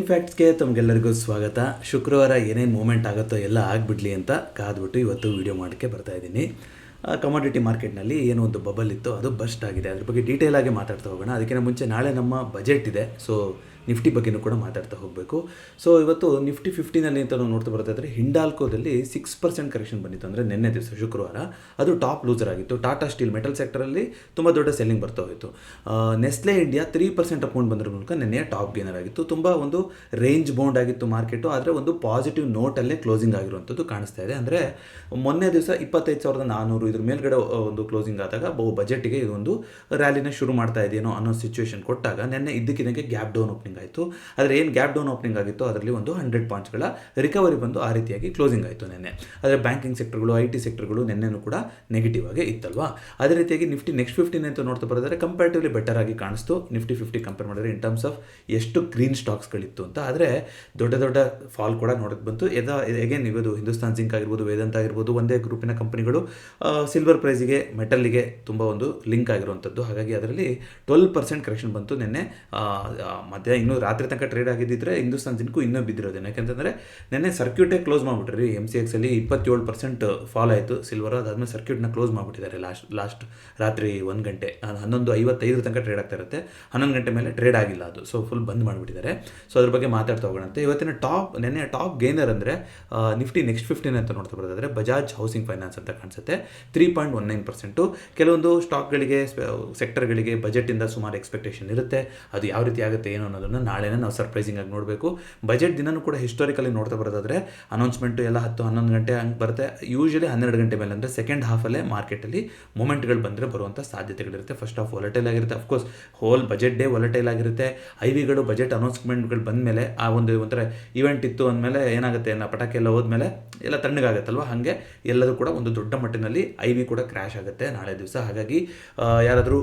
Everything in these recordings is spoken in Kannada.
ಟ್ರೇಡಿಂಗ್ ಫ್ಯಾಕ್ಟ್ಸ್ಗೆ ತಮಗೆಲ್ಲರಿಗೂ ಸ್ವಾಗತ. ಶುಕ್ರವಾರ ಏನೇನು ಮೂಮೆಂಟ್ ಆಗುತ್ತೋ ಎಲ್ಲ ಆಗಿಬಿಡಲಿ ಅಂತ ಕಾದ್ಬಿಟ್ಟು ಇವತ್ತು ವೀಡಿಯೋ ಮಾಡೋಕ್ಕೆ ಬರ್ತಾ ಇದ್ದೀನಿ. ಕಮಾಡಿಟಿ ಮಾರ್ಕೆಟ್ನಲ್ಲಿ ಏನೋ ಒಂದು ಬಬಲ್ ಇತ್ತು, ಅದು ಬಸ್ಟ್ ಆಗಿದೆ. ಅದ್ರ ಬಗ್ಗೆ ಡೀಟೇಲ್ ಆಗಿ ಮಾತಾಡ್ತಾ ಹೋಗೋಣ. ಅದಕ್ಕಿಂತ ಮುಂಚೆ ನಾಳೆ ನಮ್ಮ ಬಜೆಟ್ ಇದೆ, ಸೊ ನಿಫ್ಟಿ ಬಗ್ಗೆನೂ ಕೂಡ ಮಾತಾಡ್ತಾ ಹೋಗಬೇಕು. ಸೊ ಇವತ್ತು ನಿಫ್ಟಿ 50ನಲ್ಲಿ ಅಂತ ನಾವು ನೋಡ್ತಾ ಬರ್ತಾಯಿದ್ರೆ ಹಿಂಡಾಲ್ಕೋದಲ್ಲಿ 6% ಕರೆಕ್ಷನ್ ಬಂದಿತ್ತು. ಅಂದರೆ ನಿನ್ನೆ ದಿವಸ ಶುಕ್ರವಾರ ಅದು ಟಾಪ್ ಲೂಸರ್ ಆಗಿತ್ತು. ಟಾಟಾ ಸ್ಟೀಲ್ ಮೆಟಲ್ ಸೆಕ್ಟರಲ್ಲಿ ತುಂಬ ದೊಡ್ಡ ಸೆಲ್ಲಿಂಗ್ ಬರ್ತಾ ಹೋಯಿತು. ನೆಸ್ಲೆ ಇಂಡಿಯಾ 3% ಅಪ್ ಬಂದ್ರ ಮೂಲಕ ನಿನ್ನೆ ಟಾಪ್ ಗೇನರ್ ಆಗಿತ್ತು. ತುಂಬ ಒಂದು ರೇಂಜ್ ಬೌಂಡ್ ಆಗಿತ್ತು ಮಾರ್ಕೆಟು, ಆದರೆ ಒಂದು ಪಾಸಿಟಿವ್ ನೋಟಲ್ಲೇ ಕ್ಲೋಸಿಂಗ್ ಆಗಿರುವಂಥದ್ದು ಕಾಣಿಸ್ತಾ ಇದೆ. ಅಂದರೆ ಮೊನ್ನೆ ದಿವಸ 25,400 ಇದ್ರ ಮೇಲ್ಗಡೆ ಒಂದು ಕ್ಲೋಸಿಂಗ್ ಆದಾಗ ಬಜೆಟ್ಗೆ ಇದೊಂದು ರ್ಯಾಲಿನ ಶುರು ಮಾಡ್ತಾ ಇದೆಯೇನೋ ಅನ್ನೋ ಸಿಚುವೇಶನ್ ಕೊಟ್ಟಾಗ ನಿನ್ನೆ ಇದ್ದಕ್ಕಿದ್ದಂಗೆ ಗ್ಯಾಪ್ ಡೌನ್ ಓಪನಿಂಗ್ ಆಯಿತು. ಆದರೆ ಏನು ಗ್ಯಾಪ್ ಡೌನ್ ಓಪನಿಂಗ್ ಆಗಿತ್ತು ಅದರಲ್ಲಿ ಒಂದು 100 ಪಾಯಿಂಟ್ಸ್ಗಳ ರಿಕವರಿ ಬಂದು ಆ ರೀತಿಯಾಗಿ ಕ್ಲೋಸಿಂಗ್ ಆಯಿತು ನಿನ್ನೆ. ಆದರೆ ಬ್ಯಾಂಕಿಂಗ್ ಸೆಕ್ಟರ್ಗಳು, IT ಸೆಕ್ಟರ್ಗಳು ನಿನ್ನೆನೂ ಕೂಡ ನೆಗೆಟಿವ್ ಆಗಿ ಇತ್ತಲ್ವಾ. ಅದೇ ರೀತಿಯಾಗಿ ನಿಫ್ಟಿ ನೆಕ್ಸ್ಟ್ 15 ಅಂತ ನೋಡ್ತಾ ಬರೋದಾದ್ರೆ ಕಂಪ್ಯಾರಿಟಿವ್ಲಿ ಬೆಟರ್ ಆಗಿ ಕಾಣಿಸ್ತು. ನಿಫ್ಟಿ 50 ಕಂಪೇರ್ ಮಾಡಿದ್ರೆ ಇನ್ ಟರ್ಮ್ಸ್ ಆಫ್ ಎಷ್ಟು ಗ್ರೀನ್ ಸ್ಟಾಕ್ಸ್ಗಳಿತ್ತು ಅಂತ. ಆದರೆ ದೊಡ್ಡ ದೊಡ್ಡ ಫಾಲ್ ಕೂಡ ನೋಡೋಕ್ಕೆ ಬಂತು. ಎಗೇನ್ ಇವತ್ತು ಹಿಂದೂಸ್ತಾನ್ ಜಿಂಕ್ ಆಗಿರ್ಬೋದು, ವೇದಾಂತ ಆಗಿರ್ಬೋದು, ಒಂದೇ ಗ್ರೂಪಿನ ಕಂಪನಿಗಳು ಸಿಲ್ವರ್ ಪ್ರೈಸಿಗೆ, ಮೆಟಲ್ಗೆ ತುಂಬ ಒಂದು ಲಿಂಕ್ ಆಗಿರುವಂಥದ್ದು. ಹಾಗಾಗಿ ಅದರಲ್ಲಿ 12% ಕರೆಕ್ಷನ್ ಬಂತು ನಿನ್ನೆ. ಮಧ್ಯ ಇನ್ನೂ ರಾತ್ರಿ ತನಕ ಟ್ರೇಡ್ ಆಗಿದ್ದಿದ್ರೆ ಹಿಂದೂಸ್ತಾನ್ ಜಿಂಕು ಇನ್ನೂ ಬಿದ್ದಿರೋದೇನು, ಯಾಕೆಂತಂದರೆ ನಿನ್ನೆ ಸರ್ಕ್ಯೂಟೇ ಕ್ಲೋಸ್ ಮಾಡಿಬಿಟ್ರಿ. MCXಲ್ಲಿ 27% ಫಾಲ್ ಆಯಿತು ಸಿಲ್ವರ್. ಅದಾದಮೇಲೆ ಸರ್ಕ್ಯೂಟ್ನ ಕ್ಲೋಸ್ ಮಾಡಿಬಿಟ್ಟಿದ್ದಾರೆ ಲಾಸ್ಟ್ ರಾತ್ರಿ 1 ಗಂಟೆ 11:55 ತನಕ ಟ್ರೇಡ್ ಆಗ್ತಾ ಇರುತ್ತೆ. 11 ಗಂಟೆ ಮೇಲೆ ಟ್ರೇಡ್ ಆಗಿಲ್ಲ ಅದು, ಸೊ ಫುಲ್ ಬಂದ್ ಮಾಡಿಬಿಟ್ಟಿದ್ದಾರೆ. ಸೊ ಅದ್ರ ಬಗ್ಗೆ ಮಾತಾಡ್ತಾ ಹೋಗೋಣಂತೆ. ಇವತ್ತಿನ ನಿನ್ನೆ ಟಾಪ್ ಗೇನರ್ ಅಂದರೆ ನಿಫ್ಟಿ ನೆಕ್ಸ್ಟ್ 15 ಅಂತ ನೋಡ್ತಾ ಬರೋದಾದರೆ ಬಜಾಜ್ ಹೌಸಿಂಗ್ ಫೈನಾನ್ಸ್ ಅಂತ ಕಾಣಿಸುತ್ತೆ. 3.19%. ಕೆಲವೊಂದು ಸ್ಟಾಕ್ಗಳಿಗೆ, ಸೆಕ್ಟರ್ಗಳಿಗೆ ಬಜೆಟಿಂದ ಸುಮಾರು ಎಕ್ಸ್ಪೆಕ್ಟೇಷನ್ ಇರುತ್ತೆ. ಅದು ಯಾವ ರೀತಿ ಆಗುತ್ತೆ ಏನು ಅನ್ನೋದನ್ನು ನಾಳೆನೇ ನಾವು ಸರ್ಪ್ರೈಸಿಂಗ್ ಆಗಿ ನೋಡಬೇಕು. ಬಜೆಟ್ ದಿನನೂ ಕೂಡ ಹಿಸ್ಟಾರಿಕಲಿ ನೋಡ್ತಾ ಬರೋದಾದರೆ ಅನೌನ್ಸ್ಮೆಂಟು ಎಲ್ಲ 10-11 ಗಂಟೆ ಹಂಗೆ ಬರುತ್ತೆ. ಯೂಶಲಿ 12 ಗಂಟೆ ಮೇಲೆ ಅಂದರೆ ಸೆಕೆಂಡ್ ಹಾಫಲ್ಲೇ ಮಾರ್ಕೆಟಲ್ಲಿ ಮೂಮೆಂಟ್ಗಳು ಬಂದರೆ ಬರುವಂಥ ಸಾಧ್ಯತೆಗಳಿರುತ್ತೆ. ಫಸ್ಟ್ ಹಾಫ್ ವಾಲಟೈಲ್ ಆಗಿರುತ್ತೆ. Of course whole budget day volatile ಆಗಿರುತ್ತೆ. IVಗಳು ಬಜೆಟ್ ಅನೌನ್ಸ್ಮೆಂಟ್ಗಳು ಬಂದಮೇಲೆ ಆ ಒಂಥರ ಇವೆಂಟ್ ಇತ್ತು ಅಂದಮೇಲೆ ಏನಾಗುತ್ತೆ, ಪಟಾಕಿ ಎಲ್ಲ ಹೋದ್ಮೇಲೆ ಎಲ್ಲ ತಣ್ಣಗಾಗತ್ತಲ್ವ, ಹಾಗೆ ಎಲ್ಲದೂ ಕೂಡ ಒಂದು ದೊಡ್ಡ ಮಟ್ಟಿನಲ್ಲಿ IV ಕೂಡ ಕ್ರ್ಯಾಶ್ ಆಗುತ್ತೆ ನಾಳೆ ದಿವಸ. ಹಾಗಾಗಿ ಯಾರಾದರೂ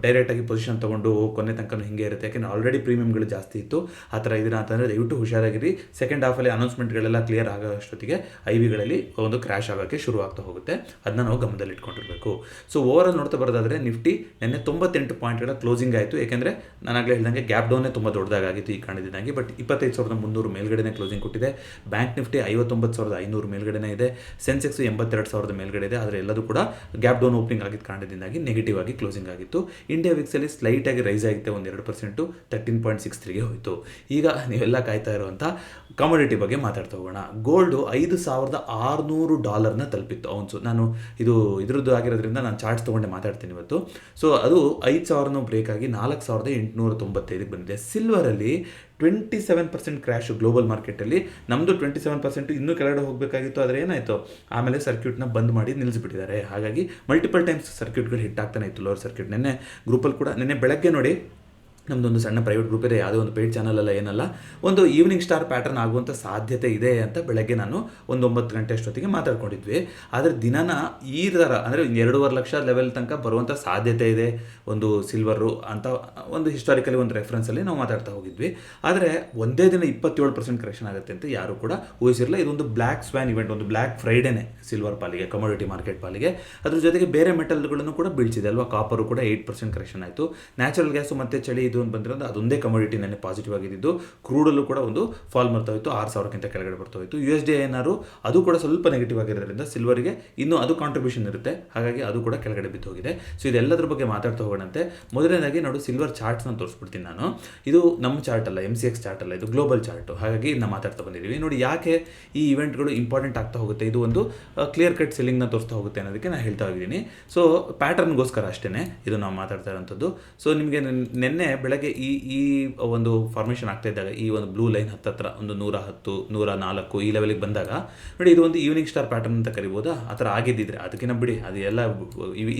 ಡೈರೆಕ್ಟಾಗಿ ಪೊಸಿಷನ್ ತೊಗೊಂಡು ಕೊನೆ ತನಕ ಹಿಂಗೆ ಇರುತ್ತೆ, ಯಾಕೆಂದರೆ ಆಲ್ರೆಡಿ ಪ್ರೀಮಿಯಮ್ಗಳು ಜಾಸ್ತಿ ಇತ್ತು. ಆ ಥರ ಇದೀರ ಅಂತಂದರೆ ದಯವಿಟ್ಟು ಹುಷಾರಾಗಿರಿ. ಸೆಕೆಂಡ್ ಹಾಫಲ್ಲಿ ಅನೌನ್ಸ್ಮೆಂಟ್ಗಳೆಲ್ಲ ಕ್ಲಿಯರ್ ಆಗೋ ಅಷ್ಟೊತ್ತಿಗೆ IVಗಳಲ್ಲಿ ಒಂದು ಕ್ರ್ಯಾಶ್ ಆಗೋಕ್ಕೆ ಶುರು ಆಗ್ತಾ ಹೋಗುತ್ತೆ. ಅದನ್ನ ನಾವು ಗಮನದಲ್ಲಿ ಇಟ್ಕೊಂಡಿರಬೇಕು. ಸೊ ಓವರಾಲ್ ನೋಡ್ತಾ ಬರೋದಾದರೆ ನಿಫ್ಟಿ ನಿನ್ನೆ 98 ಪಾಯಿಂಟ್ಗಳ ಕ್ಲೋಸಿಂಗ್ ಆಯಿತು. ಏಕೆಂದರೆ ನಾನಾಗಲೇ ಹೇಳಿದಂಗೆ ಗ್ಯಾಪ್ ಡೌನೇ ತುಂಬ ದೊಡ್ಡದಾಗಿತ್ತು ಈ ಕಾಣಿದ್ದಾಗಿ. ಬಟ್ 25,300 ಮೇಲ್ಗಡೆ ಕ್ಲೋಸಿಂಗ್ ಕೊಟ್ಟಿದೆ. ಬ್ಯಾಂಕ್ ನಿಫ್ಟಿ 59,500 ಮೇಲ್ಗಡೆ ಇದೆ. ಸೆನ್ಸೆಕ್ಸ್ 82,000 ಮೇಲ್ಗಡೆ ಇದೆ. ಆದರೆ ಎಲ್ಲದೂ ಕೂಡ ಗ್ಯಾಪ್ ಡೌನ್ ಓಪನಿಂಗ್ ಆಗಿದ್ದ ಕಾರಣದಿಂದಾಗಿ ನೆಗೆಟಿವ್ ಆಗಿ ಕ್ಲೋಸಿಂಗ್ ಆಗಿತ್ತು. ಇಂಡಿಯಾ ವಿಕ್ಸಲ್ಲಿ ಸ್ಲೈಟ್ ಆಗಿ ರೈಸ್ ಆಗುತ್ತೆ, ಒಂದು 2%, 13.63ಗೆ ಹೋಯಿತು. ಈಗ ನೀವೆಲ್ಲ ಕಾಯ್ತಾ ಇರುವಂಥ ಕಮೋಡಿಟಿ ಬಗ್ಗೆ ಮಾತಾಡ್ತಾ ಹೋಗೋಣ. ಗೋಲ್ಡು $5,600 ತಲುಪಿತ್ತು ಔನ್ಸು. ನಾನು ಇದ್ರದ್ದು ಆಗಿರೋದ್ರಿಂದ ನಾನು ಚಾರ್ಟ್ಸ್ ತೊಗೊಂಡೆ ಮಾತಾಡ್ತೀನಿ ಇವತ್ತು. ಸೊ ಅದು 5,000 ಬ್ರೇಕ್ ಆಗಿ 4,895 ಬಂದಿದೆ. ಸಿಲ್ವರಲ್ಲಿ 27% ಕ್ರ್ಯಾಶು ಗ್ಲೋಬಲ್ ಮಾರ್ಕೆಟಲ್ಲಿ. ನಮ್ಮದು 27% ಇನ್ನೂ ಕೆಳಗಡೆ ಹೋಗಬೇಕಾಗಿತ್ತು, ಆದರೆ ಏನಾಯಿತು, ಆಮೇಲೆ ಸರ್ಕ್ಯೂಟ್ನ ಬಂದ್ ಮಾಡಿ ನಿಲ್ಲಿಸಿಬಿಟ್ಟಿದ್ದಾರೆ. ಹಾಗಾಗಿ ಮಲ್ಟಿಪಲ್ ಟೈಮ್ಸ್ ಸರ್ಕ್ಯೂಟ್ಗಳು ಹಿಟ್ ಆಗ್ತಾನೆ ಇತ್ತು, ಲೋವರ್ ಸರ್ಕ್ಯೂಟ್. ನಿನ್ನೆ ಗ್ರೂಪಲ್ಲಿ ಕೂಡ ನಿನ್ನೆ ಬೆಳಗ್ಗೆ ನೋಡಿ ನಮ್ಮದೊಂದು ಸಣ್ಣ ಪ್ರೈವೇಟ್ ಗ್ರೂಪ್ ಇದೆ, ಯಾವುದೇ ಒಂದು ಪೇಯ್ಡ್ ಚಾನಲ್ ಅಲ್ಲ, ಏನಲ್ಲ, ಒಂದು ಈವ್ನಿಂಗ್ ಸ್ಟಾರ್ ಪ್ಯಾಟರ್ನ್ ಆಗುವಂಥ ಸಾಧ್ಯತೆ ಇದೆ ಅಂತ ಬೆಳಗ್ಗೆ ನಾನು ಒಂದು 9 ಗಂಟೆ ಅಷ್ಟೊತ್ತಿಗೆ ಮಾತಾಡ್ಕೊಂಡಿದ್ವಿ. ಆದರೆ ದಿನನ ಈ ಥರ ಅಂದರೆ 2.5 ಲಕ್ಷ ಲೆವೆಲ್ ತನಕ ಬರುವಂಥ ಸಾಧ್ಯತೆ ಇದೆ ಒಂದು ಸಿಲ್ವರು ಅಂತ ಒಂದು ಹಿಸ್ಟಾರಿಕಲಿ ಒಂದು ರೆಫರೆನ್ಸಲ್ಲಿ ನಾವು ಮಾತಾಡ್ತಾ ಹೋಗಿದ್ವಿ. ಆದರೆ ಒಂದೇ ದಿನ 27% ಕರೆಕ್ಷನ್ ಆಗುತ್ತೆ ಅಂತ ಯಾರು ಕೂಡ ಊಹಿಸಿರಲಿಲ್ಲ. ಇದೊಂದು ಬ್ಲ್ಯಾಕ್ ಸ್ವ್ಯಾನ್ ಇವೆಂಟ್, ಒಂದು ಬ್ಲ್ಯಾಕ್ ಫ್ರೈಡೇನೆ ಸಿಲ್ವರ್ ಪಾಲಿಗೆ, ಕಮೋಡಿಟಿ ಮಾರ್ಕೆಟ್ ಪಾಲಿಗೆ. ಅದ್ರ ಜೊತೆಗೆ ಬೇರೆ ಮೆಟಲ್ಗಳನ್ನು ಕೂಡ ಬೀಳ್ಸಿದೆ ಅಲ್ವಾ. ಕಾಪರು ಕೂಡ 8% ಕರೆಕ್ಷನ್ ಆಯಿತು. ನ್ಯಾಚುರಲ್ ಗ್ಯಾಸು ಮತ್ತು ಚಳಿ ಇದು ಅಂತ ಬಂದಿರೋದು ಅದೊಂದೇ ಕಮೋಡಿಟಿ ನೆನ್ನೆ ಪಾಸಿಟಿವ್ ಆಗಿದ್ದು. ಕ್ರೂಡಲ್ಲೂ ಕೂಡ ಒಂದು ಫಾಲ್ ಮಾಡ್ತಾ ಹೋಯಿತು, 6,000ಕ್ಕಿಂತ ಕೆಳಗಡೆ ಬರ್ತಾ ಹೋಯಿತು. USD ಏನಾರು ಅದು ಕೂಡ ಸ್ವಲ್ಪ ನೆಗೆಟಿವ್ ಆಗಿರೋದ್ರಿಂದ ಸಿಲ್ವರಿಗೆ ಇನ್ನೂ ಅದು ಕಾಂಟ್ರಿಬ್ಯೂಷನ್ ಇರುತ್ತೆ, ಹಾಗಾಗಿ ಅದು ಕೂಡ ಕೆಳಗಡೆ ಬಿದ್ದು ಹೋಗಿದೆ. ಸೊ ಇದೆಲ್ಲದ್ರ ಬಗ್ಗೆ ಮಾತಾಡ್ತಾ ಹೋಗೋಣಂತೆ. ಮೊದಲನೇದಾಗಿ ನೋಡು, ಸಿಲ್ವರ್ ಚಾರ್ಟ್ಸ್ನ ತೋರಿಸ್ಬಿಡ್ತೀನಿ ನಾನು. ಇದು ನಮ್ಮ ಚಾರ್ಟ್ ಅಲ್ಲ, MCX ಚಾರ್ಟ್ ಅಲ್ಲ, ಇದು ಗ್ಲೋಬಲ್ ಚಾರ್ಟು. ಹಾಗಾಗಿ ಇದನ್ನ ಮಾತಾಡ್ತಾ ಬಂದಿದ್ದೀವಿ. ನೋಡಿ ಯಾಕೆ ಈ ಇವೆಂಟ್ಗಳು ಇಂಪಾರ್ಟೆಂಟ್ ಆಗ್ತಾ ಹೋಗುತ್ತೆ, ಇದು ಒಂದು ಕ್ಲಿಯರ್ ಕಟ್ ಸೆಲ್ಲಿಂಗ್ನ ತೋರಿಸ್ತಾ ಹೋಗುತ್ತೆ ಅನ್ನೋದಕ್ಕೆ ನಾನು ಹೇಳ್ತಾ ಹೋಗಿದ್ದೀನಿ. ಸೊ ಪ್ಯಾಟರ್ನ್ಗೋಸ್ಕರ ಅಷ್ಟೇ ಇದು ನಾವು ಮಾತಾಡ್ತಾ ಇರೋಂಥದ್ದು. ಸೊ ನಿಮಗೆ ನಿನ್ನೆ ಬೆಳಗ್ಗೆ ಈ ಒಂದು ಫಾರ್ಮೇಷನ್ ಆಗ್ತಾ ಇದ್ದಾಗ ಈ ಒಂದು ಬ್ಲೂ ಲೈನ್ ಹತ್ತತ್ರ ಒಂದು 110, 104 ಈ ಲೆವೆಲಿಗೆ ಬಂದಾಗ ನೋಡಿ, ಇದು ಒಂದು ಈವ್ನಿಂಗ್ ಸ್ಟಾರ್ ಪ್ಯಾಟರ್ನ್ ಅಂತ ಕರಿಬೋದಾ. ಆ ಥರ ಆಗಿದ್ದಿದ್ರೆ ಅದಕ್ಕಿಂತ ಬಿಡಿ, ಅದು ಎಲ್ಲ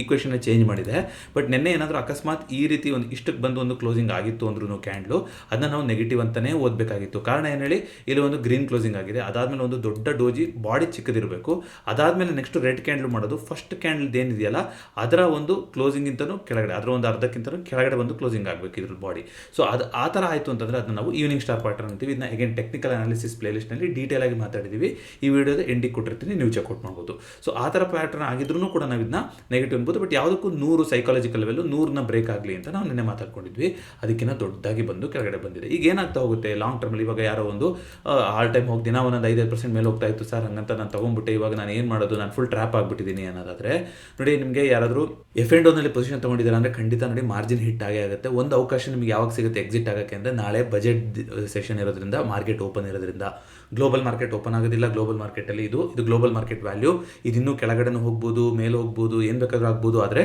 ಈಕ್ವೇಷನ್ನ ಚೇಂಜ್ ಮಾಡಿದೆ. ಬಟ್ ನಿನ್ನೆ ಏನಾದರೂ ಅಕಸ್ಮಾತ್ ಈ ರೀತಿ ಒಂದು ಇಷ್ಟಕ್ಕೆ ಬಂದು ಒಂದು ಕ್ಲೋಸಿಂಗ್ ಆಗಿತ್ತು ಅಂದ್ರೂ ಕ್ಯಾಂಡ್ಲು, ಅದನ್ನ ನಾವು ನೆಗೆಟಿವ್ ಅಂತಲೇ ಓದಬೇಕಾಗಿತ್ತು. ಕಾರಣ ಏನು ಹೇಳಿ, ಇಲ್ಲಿ ಒಂದು ಗ್ರೀನ್ ಕ್ಲೋಸಿಂಗ್ ಆಗಿದೆ, ಅದಾದಮೇಲೆ ಒಂದು ದೊಡ್ಡ ಡೋಜಿ ಬಾಡಿ ಚಿಕ್ಕದಿರಬೇಕು, ಅದಾದಮೇಲೆ ನೆಕ್ಸ್ಟ್ ರೆಡ್ ಕ್ಯಾಂಡ್ಲ್ ಮಾಡೋದು. ಫಸ್ಟ್ ಕ್ಯಾಂಡ್ಲ್ ಏನಿದೆಯಲ್ಲ ಅದರ ಒಂದು ಕ್ಲೋಸಿಂಗಿಂತನೂ ಕೆಳಗಡೆ, ಅದರ ಒಂದು ಅರ್ಧಕ್ಕಿಂತನೂ ಕೆಳಗಡೆ ಬಂದು ಕ್ಲೋಸಿಂಗ್ ಆಗಬೇಕು ಇದ್ರ ಜನರಲ್ ಬಾಡಿ. ಸೊ ಅದು ಆ ಥರ ಆಯಿತು ಅಂತಂದರೆ ಅದನ್ನ ನಾವು ಈವ್ನಿಂಗ್ ಸ್ಟಾರ್ ಪ್ಯಾಟರ್ನ್ ಅಂತೀವಿ. ಇದನ್ನ ಅಗೇನ್ ಟೆಕ್ನಿಕಲ್ ಅನಾಲಿಸಿಸ್ ಪ್ಲೇಲಿಸ್ಟ್ನಲ್ಲಿ ಡೀಟೇಲ್ ಆಗಿ ಮಾತಾಡಿದ್ದೀವಿ. ಈ ವಿಡಿಯೋದ ಎಂಡಿಗೆ ಕೊಟ್ಟಿರ್ತೀನಿ, ನೀವು ಚೆಕ್ಔಟ್ ಮಾಡ್ಬೋದು. ಸೊ ಆ ಥರ ಪ್ಯಾಟರ್ನ್ ಆಗಿದ್ರೂ ಕೂಡ ನಾವು ಇದನ್ನ ನೆಗೆಟಿವ್ ಅನ್ಬೋದು. ಬಟ್ ಯಾವುದಕ್ಕೂ 100 ಸೈಕಾಲಜಿಕಲ್ ಲೆವೆಲ್ 100ನ ಬ್ರೇಕ್ ಆಗಲಿ ಅಂತ ನಾವು ನಿನ್ನೆ ಮಾತಾಡ್ಕೊಂಡಿದ್ವಿ. ಅದಕ್ಕಿಂತ ದೊಡ್ಡದಾಗಿ ಬಂದು ಕೆಳಗಡೆ ಬಂದಿದೆ. ಈಗ ಏನಾಗ್ತಾ ಹೋಗುತ್ತೆ ಲಾಂಗ್ ಟರ್ಮಲ್ಲಿ, ಇವಾಗ ಯಾರೋ ಒಂದು ಆಲ್ ಟೈಮ್ ಹೋಗಿ ದಿನ ಒಂದೊಂದು 5% ಮೇಲೆ ಹೋಗ್ತಾ ಇತ್ತು ಸರ್, ಹಂಗಂತ ನಾನು ತೊಗೊಂಡ್ಬಿಟ್ಟೆ, ಇವಾಗ ನಾನು ಏನು ಮಾಡೋದು, ನಾನು ಫುಲ್ ಟ್ರ್ಯಾಪ್ ಆಗಿಬಿಟ್ಟಿದ್ದೀನಿ ಅನ್ನೋದಾದರೆ ನೋಡಿ, ನಿಮಗೆ ಯಾರಾದರೂ F&Oನಲ್ಲಿ ಪೊಸಿಷನ್ ತೊಗೊಂಡಿದ್ದೀರಾ ಅಂದರೆ ಖಂಡಿತ ನೋಡಿ ಮಾರ್ಜಿನ್ ಹಿಟ್ ಆಗೇ ಆಗುತ್ತೆ. ಒಂದು ಅವಕಾಶ ನಿಮಗೆ ಯಾವಾಗ ಸಿಗುತ್ತೆ ಎಕ್ಸಿಟ್ ಆಗೋಕ್ಕೆ ಅಂದರೆ ನಾಳೆ ಬಜೆಟ್ ಸೆಷನ್ ಇರೋದ್ರಿಂದ, ಮಾರ್ಕೆಟ್ ಓಪನ್ ಇರೋದ್ರಿಂದ. ಗ್ಲೋಬಲ್ ಮಾರ್ಕೆಟ್ ಓಪನ್ ಆಗೋದಿಲ್ಲ. ಗ್ಲೋಬಲ್ ಮಾರ್ಕೆಟಲ್ಲಿ ಇದು ಗ್ಲೋಬಲ್ ಮಾರ್ಕೆಟ್ ವ್ಯಾಲ್ಯೂ, ಇದು ಕೆಳಗಡೆನೂ ಹೋಗ್ಬೋದು, ಮೇಲೆ ಹೋಗ್ಬೋದು, ಏನು ಬೇಕಾದ್ರೂ ಆಗ್ಬೋದು. ಆದರೆ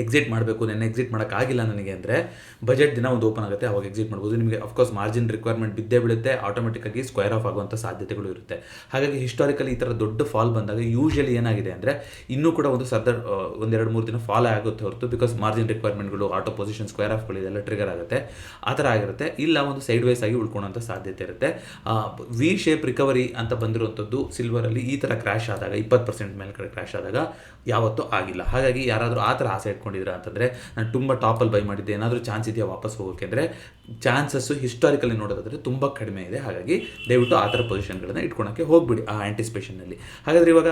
ಎಕ್ಸಿಟ್ ಮಾಡಬೇಕು, ನೆನ್ನೆ ಎಕ್ಸಿಟ್ ಮಾಡೋಕ್ಕಾಗಿಲ್ಲ ನನಗೆ ಅಂದರೆ ಬಜೆಟ್ ದಿನ ಒಂದು ಓಪನ್ ಆಗುತ್ತೆ, ಅವಾಗ ಎಕ್ಸಿಟ್ ಮಾಡ್ಬೋದು. ನಿಮಗೆ ಅಫ್ಕೋರ್ಸ್ ಮಾರ್ಜಿನ್ ರಿಕ್ವೈರ್ಮೆಂಟ್ ಬಿದ್ದೇ ಬೀಳುತ್ತೆ, ಆಟೋಮೆಟಿಕ್ಕಾಗಿ ಸ್ಕ್ವೇರ್ ಆಫ್ ಆಗುವಂಥ ಸಾಧ್ಯತೆಗಳು ಇರುತ್ತೆ. ಹಾಗಾಗಿ ಹಿಸ್ಟಾರಿಕಲಿ ಈ ಥರ ದೊಡ್ಡ ಫಾಲ್ ಬಂದಾಗ ಯೂಶಲಿ ಏನಾಗಿದೆ ಅಂದರೆ ಇನ್ನೂ ಕೂಡ ಒಂದು ಒಂದು 2-3 ದಿನ ಫಾಲ್ ಆಗುತ್ತೆ ಹೊರತು, ಬಿಕಾಸ್ ಮಾರ್ಜಿನ್ ರಿಕ್ವೈರ್ಮೆಂಟ್ಗಳು, ಆಟೋ ಪೊಸಿಷನ್, ಸ್ಕ್ವೇರ್ ಆಫ್ಗಳು ಇದೆಲ್ಲ ಟ್ರಿಗರ್ ಆಗುತ್ತೆ. ಆ ಥರ ಆಗಿರುತ್ತೆ. ಇಲ್ಲ ಒಂದು ಸೈಡ್ ವೈಸ್ ಆಗಿ ಉಳ್ಕೊಳ್ಳೋಂಥ ಸಾಧ್ಯತೆ ಇರುತ್ತೆ. ವಿ ಶೇಪ್ ರಿಕವರಿ ಅಂತ ಬಂದಿರುವಂಥದ್ದು ಸಿಲ್ವರಲ್ಲಿ ಈ ಥರ ಕ್ರ್ಯಾಶ್ ಆದಾಗ 20% ಮೇಲೆ ಕಡೆ ಕ್ರ್ಯಾಶ್ ಆದಾಗ ಯಾವತ್ತೂ ಆಗಿಲ್ಲ. ಹಾಗಾಗಿ ಯಾರಾದರೂ ಆ ಥರ ಆಸೆ ಇಟ್ಕೊಂಡಿದ್ದೀರಾ ಅಂತಂದರೆ, ನಾನು ತುಂಬ ಟಾಪಲ್ಲಿ ಬೈ ಮಾಡಿದ್ದೆ, ಏನಾದರೂ ಚಾನ್ಸ್ ಇದೆಯಾ ವಾಪಸ್ ಹೋಗೋಕ್ಕೆ ಅಂದರೆ ಚಾನ್ಸಸ್ಸು ಹಿಸ್ಟಾರಿಕಲಿ ನೋಡೋದಾದರೆ ತುಂಬ ಕಡಿಮೆ ಇದೆ. ಹಾಗಾಗಿ ದಯವಿಟ್ಟು ಆ ಥರ ಪೊಸಿಷನ್ಗಳನ್ನು ಇಟ್ಕೊಳಕ್ಕೆ ಹೋಗ್ಬಿಡಿ ಆ ಆ್ಯಂಟಿಸಿಪೇಷನಲ್ಲಿ. ಹಾಗಾದರೆ ಇವಾಗ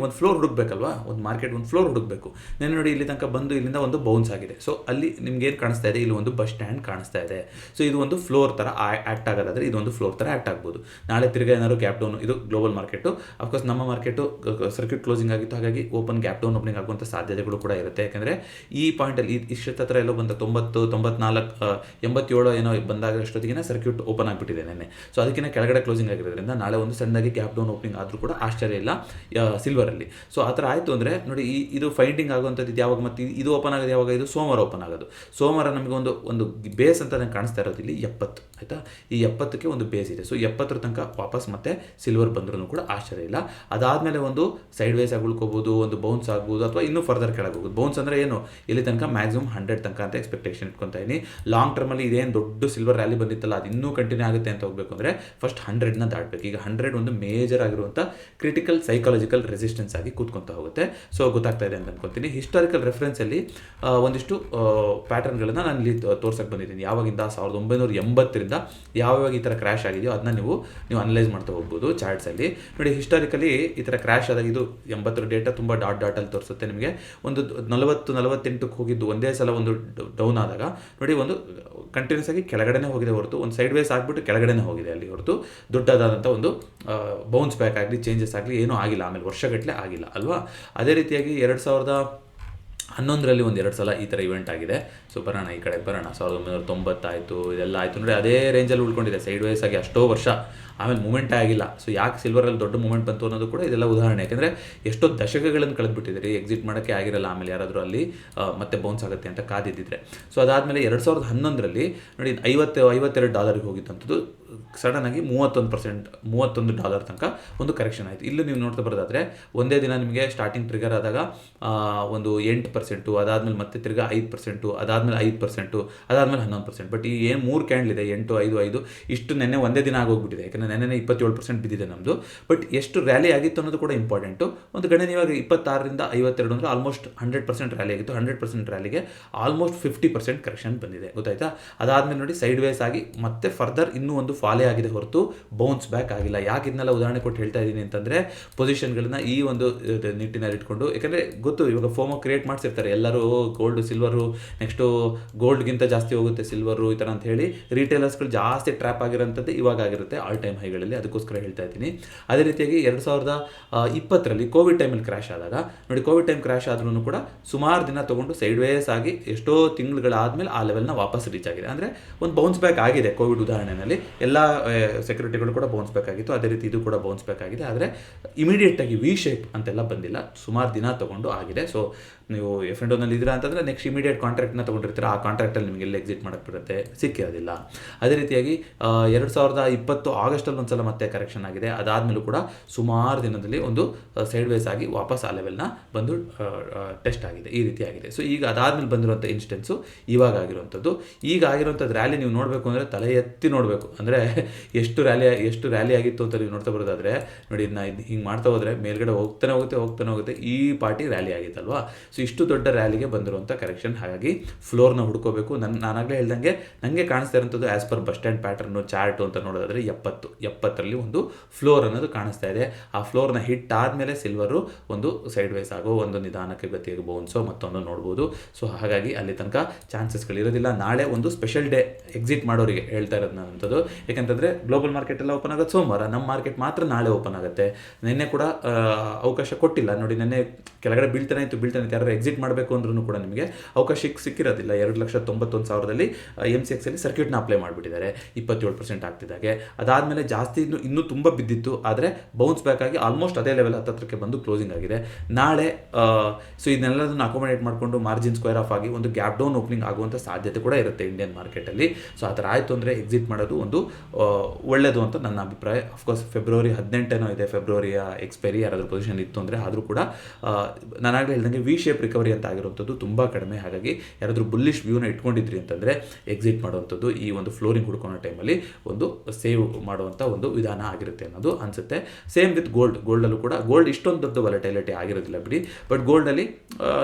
ಒಂದು ಫ್ಲೋರ್ ಹುಡುಕಬೇಕಲ್ವಾ, ಒಂದು ಮಾರ್ಕೆಟ್ ಒಂದು ಫ್ಲೋರ್ ಹುಡುಕಬೇಕು. ನಾನು ನೋಡಿ ಇಲ್ಲಿ ತನಕ ಬಂದು ಇಲ್ಲಿಂದ ಒಂದು ಬೌನ್ಸ್ ಆಗಿದೆ. ಸೊ ಅಲ್ಲಿ ನಿಮ್ಗೆ ಏನು ಕಾಣಿಸ್ತಾ ಇದೆ, ಇಲ್ಲಿ ಒಂದು ಬಸ್ ಸ್ಟ್ಯಾಂಡ್ ಕಾಣಿಸ್ತಾ ಇದೆ. ಸೊ ಇದು ಒಂದು ಫ್ಲೋರ್ ಥರ ಆ್ಯಕ್ಟ್ ಆಗೋದಾದರೆ ಇದೊಂದು ಫ್ಲೋರ್ ಥರ ಆ್ಯಕ್ಟ್ ಆಗ್ಬೋದು. ನಾಳೆ ತಿರ್ಗಿ ಏನಾದ್ರು ಗ್ಯಾಪ್ ಡೌನ್, ಇದು ಗ್ಲೋಬಲ್ ಮಾರ್ಕೆಟು. ಅಫ್ಕೋರ್ಸ್ ನಮ್ಮ ಮಾರ್ಕೆಟು ಸರ್ಕ್ಯೂಟ್ ಕ್ಲೋಸಿಂಗ್ ಆಗಿತ್ತು, ಹಾಗಾಗಿ ಓಪನ್ ಗ್ಯಾಪ್ ಡೌನ್ ಓಪನಿಂಗ್ ಆಗುವಂಥ ಸಾಧ್ಯತೆಗಳು ಕೂಡ ಇರುತ್ತೆ. ಯಾಕಂದರೆ ಈ ಪಾಯಿಂಟಲ್ಲಿ ಇಷ್ಟು ಹತ್ರ ಎಲ್ಲೋ ಬಂದ 90, 94, 87 ಏನೋ ಬಂದಾಗ ಅಷ್ಟೊತ್ತಿಗೆ ಸರ್ಕ್ಯೂಟ್ ಓಪನ್ ಆಗಿಬಿಟ್ಟಿದೆ ನೆನ್ನೆ. ಸೊ ಅದಕ್ಕಿಂತ ಕೆಳಗಡೆ ಕ್ಲೋಸಿಂಗ್ ಆಗಿರೋದ್ರಿಂದ ನಾಳೆ ಒಂದು ಸಣ್ಣದಾಗಿ ಗ್ಯಾಪ್ ಡೌನ್ ಓಪನಿಂಗ್ ಆದರೂ ಕೂಡ ಆಶ್ಚರ್ಯ ಇಲ್ಲ ಸಿಲ್ವರಲ್ಲಿ. ಸೊ ಆ ಥರ ಆಯಿತು ಅಂದರೆ ನೋಡಿ, ಇದು ಫೈಂಡಿಂಗ್ ಆಗುವಂಥದ್ದು ಯಾವಾಗ, ಮತ್ತು ಇದು ಓಪನ್ ಆಗೋದು ಯಾವಾಗ, ಇದು ಸೋಮವಾರ ಓಪನ್ ಆಗೋದು. ಸೋಮವಾರ ನಮಗೆ ಒಂದು ಬೇಸ್ ಅಂತ ನಂಗೆ ಕಾಣಿಸ್ತಾ ಇರೋದು ಇಲ್ಲಿ 70, ಆಯಿತಾ. ಈ 70ಕ್ಕೆ ಒಂದು ಬೇಸ್ ಇದೆ. ಸೊ 70 ತನಕ ವಾಪಸ್ ಮತ್ತೆ ಸಿಲ್ವರ್ ಬಂದ್ರೂ ಕೂಡ ಆಶ್ಚರ್ಯ ಇಲ್ಲ. ಅದಾದಮೇಲೆ ಒಂದು ಸೈಡ್ ವೇಸ್ ಆಗಿ ಉಳ್ಕೋಬೋದು, ಒಂದು ಬೌನ್ಸ್ ಆಗ್ಬೋದು, ಅಥವಾ ಇನ್ನೂ ಫರ್ದರ್ ಕೆಳಗೆ ಹೋಗೋದು. ಬೌನ್ಸ್ ಅಂದರೆ ಏನು, ಇಲ್ಲಿ ತನಕ ಮ್ಯಾಕ್ಸಿಮಮ್ 100 ತನಕ ಅಂತ ಎಕ್ಸ್ಪೆಕ್ಟೇಷನ್ ಇಟ್ಕೊತಾ ಇದ್ದೀನಿ. ಲಾಂಗ್ ಟರ್ಮಲ್ಲಿ ಇದೇನು ದೊಡ್ಡ ಸಿಲ್ವರ್ ರ್ಯಾಲಿ ಬಂದಿತ್ತಲ್ಲ, ಅದು ಇನ್ನೂ ಕಂಟಿನ್ಯೂ ಆಗುತ್ತೆ ಅಂತ ಹೋಗಬೇಕು ಅಂದರೆ ಫಸ್ಟ್ 100ನ ದಾಟಬೇಕು. ಈಗ 100 ಒಂದು ಮೇಜರ್ ಆಗಿರುವಂಥ ಕ್ರಿಟಿಕಲ್ ಸೈಕಾಲಜಿಕಲ್ ರೆಸಿಸ್ಟೆನ್ಸ್ ಆಗಿ ಕೂತ್ಕೊತಾ ಹೋಗುತ್ತೆ. ಸೊ ಗೊತ್ತಾಗ್ತಾ ಇದೆ ಅಂತ ಅನ್ಕೊತೀನಿ. ಹಿಸ್ಟಾರಿಕಲ್ ರೆಫರೆನ್ಸಲ್ಲಿ ಒಂದಿಷ್ಟು ಪ್ಯಾಟರ್ನ್ಗಳನ್ನು ನಾನು ಇಲ್ಲಿ ತೋರ್ಸಕ್ಕೆ ಬಂದಿದ್ದೀನಿ. ಯಾವಾಗಿಂದ 1980ರಿಂದ ಯಾವಾಗ ಈ ಥರ ಕ್ರ್ಯಾಶ್ ಆಗಿದೆಯೋ ಅದನ್ನ ನೀವು ಅನಲೈಸ್ ಮಾಡ್ತಾ ಹೋಗ್ಬೋದು ಚಾರ್ಟ್ಸಲ್ಲಿ. ನೋಡಿ, ಹಿಸ್ಟಾರಿಕಲಿ ಈ ಥರ ಕ್ರ್ಯಾಶ್ ಆದಾಗ ಇದು 80 ಡೇಟಾ ತುಂಬ ಡಾಟಲ್ಲಿ ತೋರಿಸುತ್ತೆ ನಿಮಗೆ. ಒಂದು 40-48ಕ್ಕೆ ಹೋಗಿದ್ದು ಒಂದೇ ಸಲ ಒಂದು ಡೌನ್ ಆದಾಗ ನೋಡಿ, ಒಂದು ಕಂಟಿನ್ಯೂಸ್ ಆಗಿ ಕೆಳಗಡೆನೇ ಹೋಗಿದೆ ಹೊರತು, ಒಂದು ಸೈಡ್ ವೇಸ್ ಆಗಿಬಿಟ್ಟು ಕೆಳಗಡೆನೇ ಹೋಗಿದೆ ಅಲ್ಲಿ ಹೊರತು ದೊಡ್ಡದಾದಂಥ ಒಂದು ಬೌನ್ಸ್ ಬ್ಯಾಕ್ ಆಗಲಿ, ಚೇಂಜಸ್ ಆಗಲಿ ಏನೂ ಆಗಿಲ್ಲ. ಆಮೇಲೆ ವರ್ಷಗಟ್ಟಲೆ ಆಗಿಲ್ಲ ಅಲ್ವಾ. ಅದೇ ರೀತಿಯಾಗಿ 2011ರಲ್ಲಿ ಒಂದು 2 ಸಲ ಈ ಥರ ಇವೆಂಟ್ ಆಗಿದೆ. ಸೊ ಬರೋಣ, ಈ ಕಡೆ ಬರೋಣ. 1990 ಆಯಿತು, ಇದೆಲ್ಲ ಆಯಿತು ನೋಡಿ, ಅದೇ ರೇಂಜಲ್ಲಿ ಉಳ್ಕೊಂಡಿದೆ ಸೈಡ್ ವೈಸ್ ಆಗಿ ಅಷ್ಟೋ ವರ್ಷ. ಆಮೇಲೆ ಮೂಮೆಂಟೇ ಆಗಿಲ್ಲ. ಸೊ ಯಾಕೆ ಸಿಲ್ವರಲ್ಲಿ ದೊಡ್ಡ ಮೂಮೆಂಟ್ ಬಂತು ಅನ್ನೋದು ಕೂಡ ಇದೆಲ್ಲ ಉದಾಹರಣೆ. ಯಾಕೆಂದರೆ ಎಷ್ಟೋ ದಶಕಗಳನ್ನು ಕಳೆದುಬಿಟ್ಟಿದ್ದೀರಿ, ಎಕ್ಸಿಟ್ ಮಾಡೋಕ್ಕೆ ಆಗಿರಲ್ಲ. ಆಮೇಲೆ ಯಾರಾದರೂ ಅಲ್ಲಿ ಮತ್ತೆ ಬೌನ್ಸ್ ಆಗುತ್ತೆ ಅಂತ ಕಾದಿದ್ದಿದ್ರೆ. ಸೊ ಅದಾದಮೇಲೆ 2011ರಲ್ಲಿ ನೋಡಿ $52 ಹೋಗಿತ್ತಂಥದ್ದು ಸಡನ್ನಾಗಿ $31 ತನಕ ಒಂದು ಕರೆಕ್ಷನ್ ಆಯಿತು. ಇಲ್ಲಿ ನೀವು ನೋಡ್ತಾ ಬರೋದಾದರೆ ಒಂದೇ ದಿನ ನಿಮಗೆ ಸ್ಟಾರ್ಟಿಂಗ್ ಟ್ರಿಗರ್ ಆದಾಗ ಒಂದು 8%, ಅದಾದಮೇಲೆ ಮತ್ತೆ ತಿರ್ಗಾ 5%, ಅದಾದಮೇಲೆ 5%, ಅದಾದಮೇಲೆ 11%. ಬಟ್ ಈ ಏನು 3 ಕ್ಯಾಂಡಲ್ ಇದೆ, 8, 5, 5 ಇಷ್ಟು ನೆನ್ನೆ ಒಂದೇ ದಿನ ಆಗೋಗ್ಬಿಟ್ಟಿದೆ. ಯಾಕಂದರೆ ನೆನ್ನೆ 27% ಬಿದ್ದಿದೆ ನಮ್ಮದು. ಬಟ್ ಎಷ್ಟು ರ್ಯಾಲಿ ಆಗಿತ್ತು ಅನ್ನೋದು ಕೂಡ ಇಂಪಾರ್ಟೆಂಟು. ಒಂದು ಗಣನೀಯವಾಗಿ 26ರಿಂದ 52 ಅಂದರೆ ಆಲ್ಮೋಸ್ಟ್ 100% ರ್ಯಾಲಿ ಆಗಿತ್ತು. 100% ರ್ಯಾಲಿಗೆ ಆಲ್ಮೋಸ್ಟ್ 50% ಕರೆಕ್ಷನ್ ಬಂದಿದೆ, ಗೊತ್ತಾಯ್ತಾ. ಅದಾದಮೇಲೆ ನೋಡಿ ಸೈಡ್ ವೇಸ್ ಆಗಿ ಮತ್ತೆ ಫರ್ದರ್ ಇನ್ನೂ ಒಂದು ಫಾಲೇ ಆಗಿದೆ ಹೊರತು ಬೌನ್ಸ್ ಬ್ಯಾಕ್ ಆಗಿಲ್ಲ. ಯಾಕೆ ಇದನ್ನೆಲ್ಲ ಉದಾಹರಣೆ ಕೊಟ್ಟು ಹೇಳ್ತಾ ಇದ್ದೀನಿ ಅಂತಂದರೆ, ಪೊಸಿಷನ್ಗಳನ್ನ ಈ ಒಂದು ನಿಟ್ಟಿನಲ್ಲಿ ಇಟ್ಕೊಂಡು, ಯಾಕಂದರೆ ಗೊತ್ತು ಇವಾಗ ಫೋಮೋ ಕ್ರಿಯೇಟ್ ಮಾಡಿಸಿರ್ತಾರೆ ಎಲ್ಲರೂ, ಗೋಲ್ಡ್ ಸಿಲ್ವರು ನೆಕ್ಸ್ಟು ಗೋಲ್ಡ್ಗಿಂತ ಜಾಸ್ತಿ ಹೋಗುತ್ತೆ ಸಿಲ್ವರು ಈ ಥರ ಅಂತ ಹೇಳಿ ರಿಟೇಲರ್ಸ್ಗಳು ಜಾಸ್ತಿ ಟ್ರ್ಯಾಪ್ ಆಗಿರೋಂಥದ್ದು ಇವಾಗ ಆಗಿರುತ್ತೆ ಆಲ್ ಟೈಮ್ ಹೈಗಳಲ್ಲಿ. ಅದಕ್ಕೋಸ್ಕರ ಹೇಳ್ತಾ ಇದ್ದೀನಿ. ಅದೇ ರೀತಿಯಾಗಿ 2020ರಲ್ಲಿ ಕೋವಿಡ್ ಟೈಮಲ್ಲಿ ಕ್ರ್ಯಾಶ್ ಆದಾಗ ನೋಡಿ, ಕೋವಿಡ್ ಟೈಮ್ ಕ್ರ್ಯಾಶ್ ಆದ್ರೂ ಕೂಡ ಸುಮಾರು ದಿನ ತೊಗೊಂಡು ಸೈಡ್ ವೇಸ್ ಆಗಿ ಎಷ್ಟೋ ತಿಂಗಳುಗಳಾದಮೇಲೆ ಆ ಲೆವೆಲ್ನ ವಾಪಸ್ ರೀಚ್ ಆಗಿದೆ. ಅಂದರೆ ಒಂದು ಬೌನ್ಸ್ ಬ್ಯಾಕ್ ಆಗಿದೆ. ಕೋವಿಡ್ ಉದಾಹರಣೆಯಲ್ಲಿ ಎಲ್ಲ ಸೆಕ್ಯೂರಿಟಿಗಳು ಕೂಡ ಬೌನ್ಸ್ ಬ್ಯಾಕ್ ಆಗಿತ್ತು, ಅದೇ ರೀತಿ ಇದು ಕೂಡ ಬೌನ್ಸ್ ಬ್ಯಾಕ್ ಆಗಿದೆ. ಆದರೆ ಇಮಿಡಿಯೇಟಾಗಿ ವಿ ಶೇಪ್ ಅಂತೆಲ್ಲ ಬಂದಿಲ್ಲ, ಸುಮಾರು ದಿನ ತೊಗೊಂಡು ಆಗಿದೆ. ಸೊ ನೀವು F&Oನಲ್ಲಿ ಇದ್ದೀರಾ ಅಂತಂದರೆ ನೆಕ್ಸ್ಟ್ ಇಮಿಡಿಯೇಟ್ ಕಾಂಟ್ರಾಕ್ಟ್ನ ತೊಗೊಂಡಿರ್ತೀರ, ಆ ಕಾಂಟ್ರಾಕ್ಟಲ್ಲಿ ನಿಮಗೆ ಎಲ್ಲಿ ಎಕ್ಸಿಟ್ ಮಾಡೋಕ್ಕೆ ಬರುತ್ತೆ, ಸಿಕ್ಕಿರೋದಿಲ್ಲ. ಅದೇ ರೀತಿಯಾಗಿ 2020 ಆಗಸ್ಟ್ ಆಗಸ್ಟಲ್ಲಿ ಒಂದ್ಸಲ ಮತ್ತೆ ಕರೆಕ್ಷನ್ ಆಗಿದೆ. ಅದಾದಮೇಲೂ ಕೂಡ ಸುಮಾರು ದಿನದಲ್ಲಿ ಒಂದು ಸೈಡ್ ವೇಸ್ ಆಗಿ ವಾಪಸ್ ಆ ಲೆವೆಲ್ನ ಬಂದು ಟೆಸ್ಟ್ ಆಗಿದೆ, ಈ ರೀತಿ ಆಗಿದೆ. ಸೊ ಈಗ ಅದಾದ್ಮೇಲೆ ಬಂದಿರುವಂಥ ಇನ್ಸ್ಟೆನ್ಸು ಇವಾಗ ಆಗಿರುವಂಥದ್ದು. ಈಗ ಆಗಿರುವಂಥದ್ದು ರ್ಯಾಲಿ ನೀವು ನೋಡಬೇಕು ಅಂದರೆ ತಲೆ ಎತ್ತಿ ನೋಡಬೇಕು. ಅಂದರೆ ಎಷ್ಟು ರ್ಯಾಲಿ ಆಗಿತ್ತು ಅಂತ ನೀವು ನೋಡ್ತಾ ಬರೋದಾದರೆ ನೋಡಿ, ಹಿಂಗೆ ಮಾಡ್ತಾ ಹೋದರೆ ಮೇಲ್ಗಡೆ ಹೋಗ್ತಾನೆ ಹೋಗುತ್ತೆ ಈ ಪಾರ್ಟಿ ರ್ಯಾಲಿ ಆಗಿತ್ತಲ್ವಾ. ಸೊ ಇಷ್ಟು ದೊಡ್ಡ ರ್ಯಾಲಿಗೆ ಬಂದಿರುವಂಥ ಕರೆಕ್ಷನ್. ಹಾಗಾಗಿ ಫ್ಲೋರ್ನ ಹುಡ್ಕೋಬೇಕು. ನಾನಾಗಲೇ ಹೇಳ್ದಂಗೆ ನನಗೆ ಕಾಣಿಸ್ತಾ ಇರೋಂಥದ್ದು as per bus stand pattern chart ಅಂತ ನೋಡೋದಾದರೆ 70ರಲ್ಲಿ ಒಂದು ಫ್ಲೋರ್ ಅನ್ನೋದು ಕಾಣಿಸ್ತಾ ಇದೆ. ಆ ಫ್ಲೋರ್ನ ಹಿಟ್ ಆದಮೇಲೆ ಸಿಲ್ವರು ಒಂದು ಸೈಡ್ ವೈಸ್ ಆಗೋ ಒಂದು ನಿಧಾನಕ್ಕೆ ಗತಿಯಾಗಿ ಬೌನ್ಸೋ ಮತ್ತೊಂದು ನೋಡ್ಬೋದು. ಸೊ ಹಾಗಾಗಿ ಅಲ್ಲಿ ತನಕ ಚಾನ್ಸಸ್ಗಳಿರೋದಿಲ್ಲ. ನಾಳೆ ಒಂದು ಸ್ಪೆಷಲ್ ಡೇ ಎಕ್ಸಿಟ್ ಮಾಡೋರಿಗೆ ಹೇಳ್ತಾ ಇರೋದು ನಾನಂಥದ್ದು. ಯಾಕೆಂತಂದರೆ ಗ್ಲೋಬಲ್ ಮಾರ್ಕೆಟ್ ಎಲ್ಲ ಓಪನ್ ಆಗೋದು ಸೋಮವಾರ, ನಮ್ಮ ಮಾರ್ಕೆಟ್ ಮಾತ್ರ ನಾಳೆ ಓಪನ್ ಆಗುತ್ತೆ. ನಿನ್ನೆ ಕೂಡ ಅವಕಾಶ ಕೊಟ್ಟಿಲ್ಲ ನೋಡಿ, ನಿನ್ನೆ ಕೆಳಗಡೆ ಬೀಳ್ತಾನೆ ಇತ್ತು ಯಾರು ಎಕ್ಸಿಟ್ ಮಾಡಬೇಕು ಅಂದ್ರೂ ಕೂಡ ನಿಮಗೆ ಅವಕಾಶ ಸಿಕ್ಕಿರೋದಿಲ್ಲ. 2,91,000ದಲ್ಲಿ MCX ಅಲ್ಲಿ ಸರ್ಕ್ಯೂಟ್ನ ಅಪ್ಲೈ ಮಾಡಿಬಿಟ್ಟಿದ್ದಾರೆ 27% ಆಗ್ತಿದ್ದಾಗೆ. ಅದಾದಮೇಲೆ ಜಾಸ್ತಿ ಇನ್ನೂ ತುಂಬ ಬಿದ್ದಿತ್ತು, ಆದರೆ ಬೌನ್ಸ್ ಬ್ಯಾಕ್ ಆಗಿ ಆಲ್ಮೋಸ್ಟ್ ಅದೇ ಲೆವೆಲ್ ಹತ್ತತ್ರಕ್ಕೆ ಬಂದು ಕ್ಲೋಸಿಂಗ್ ಆಗಿದೆ. ನಾಳೆ ಸೊ ಇದನ್ನೆಲ್ಲದನ್ನು ಅಕೊಮಡೇಟ್ ಮಾಡಿಕೊಂಡು ಮಾರ್ಜಿನ್ ಸ್ಕ್ವೇರ್ ಆಫ್ ಆಗಿ ಒಂದು ಗ್ಯಾಪ್ ಡೌನ್ ಓಪನಿಂಗ್ ಆಗುವಂಥ ಸಾಧ್ಯತೆ ಕೂಡ ಇರುತ್ತೆ ಇಂಡಿಯನ್ ಮಾರ್ಕೆಟಲ್ಲಿ. ಸೊ ಆ ಥರ ಆಯಿತು ಅಂದರೆ ಎಕ್ಸಿಟ್ ಮಾಡೋದು ಒಂದು ಒಳ್ಳೆಯದು ಅಂತ ನನ್ನ ಅಭಿಪ್ರಾಯ. ಅಫ್ಕೋರ್ಸ್ ಫೆಬ್ರವರಿ 18 ಇದೆ, ಫೆಬ್ರವರಿಯ ಎಕ್ಸ್ಪೈರಿ ಯಾರಾದರೂ ಪೊಸಿಷನ್ ಇತ್ತು ಅಂದರೆ, ಆದರೂ ಕೂಡ ನಾನಾಗಲೇ ಹೇಳ್ದಂಗೆ ವಿ ಶೇಪ್ ರಿಕವರಿ ಅಂತ ಆಗಿರುವಂಥದ್ದು ತುಂಬ ಕಡಿಮೆ. ಹಾಗಾಗಿ ಯಾರಾದರೂ ಬುಲ್ಲಿಶ್ ವ್ಯೂನ ಇಟ್ಕೊಂಡಿದ್ರಿ ಅಂತಂದರೆ ಎಕ್ಸಿಟ್ ಮಾಡುವಂಥದ್ದು ಈ ಒಂದು ಫ್ಲೋರಿಂಗ್ ಹುಡ್ಕೊಳ್ಳೋ ಟೈಮಲ್ಲಿ ಒಂದು ಸೇವ್ ಮಾಡುವಂಥ ಒಂದು ವಿಧಾನ ಆಗಿರುತ್ತೆ ಅನ್ನೋದು ಅನಿಸುತ್ತೆ. ಸೇಮ್ ವಿತ್ ಗೋಲ್ಡಲ್ಲೂ ಕೂಡ ಗೋಲ್ಡ್ ಇಷ್ಟೊಂದು ದೊಡ್ಡ ವಾಲಟೈಲಿಟಿ ಆಗಿರೋದಿಲ್ಲ ಬಿಡಿ, ಬಟ್ ಗೋಲ್ಡಲ್ಲಿ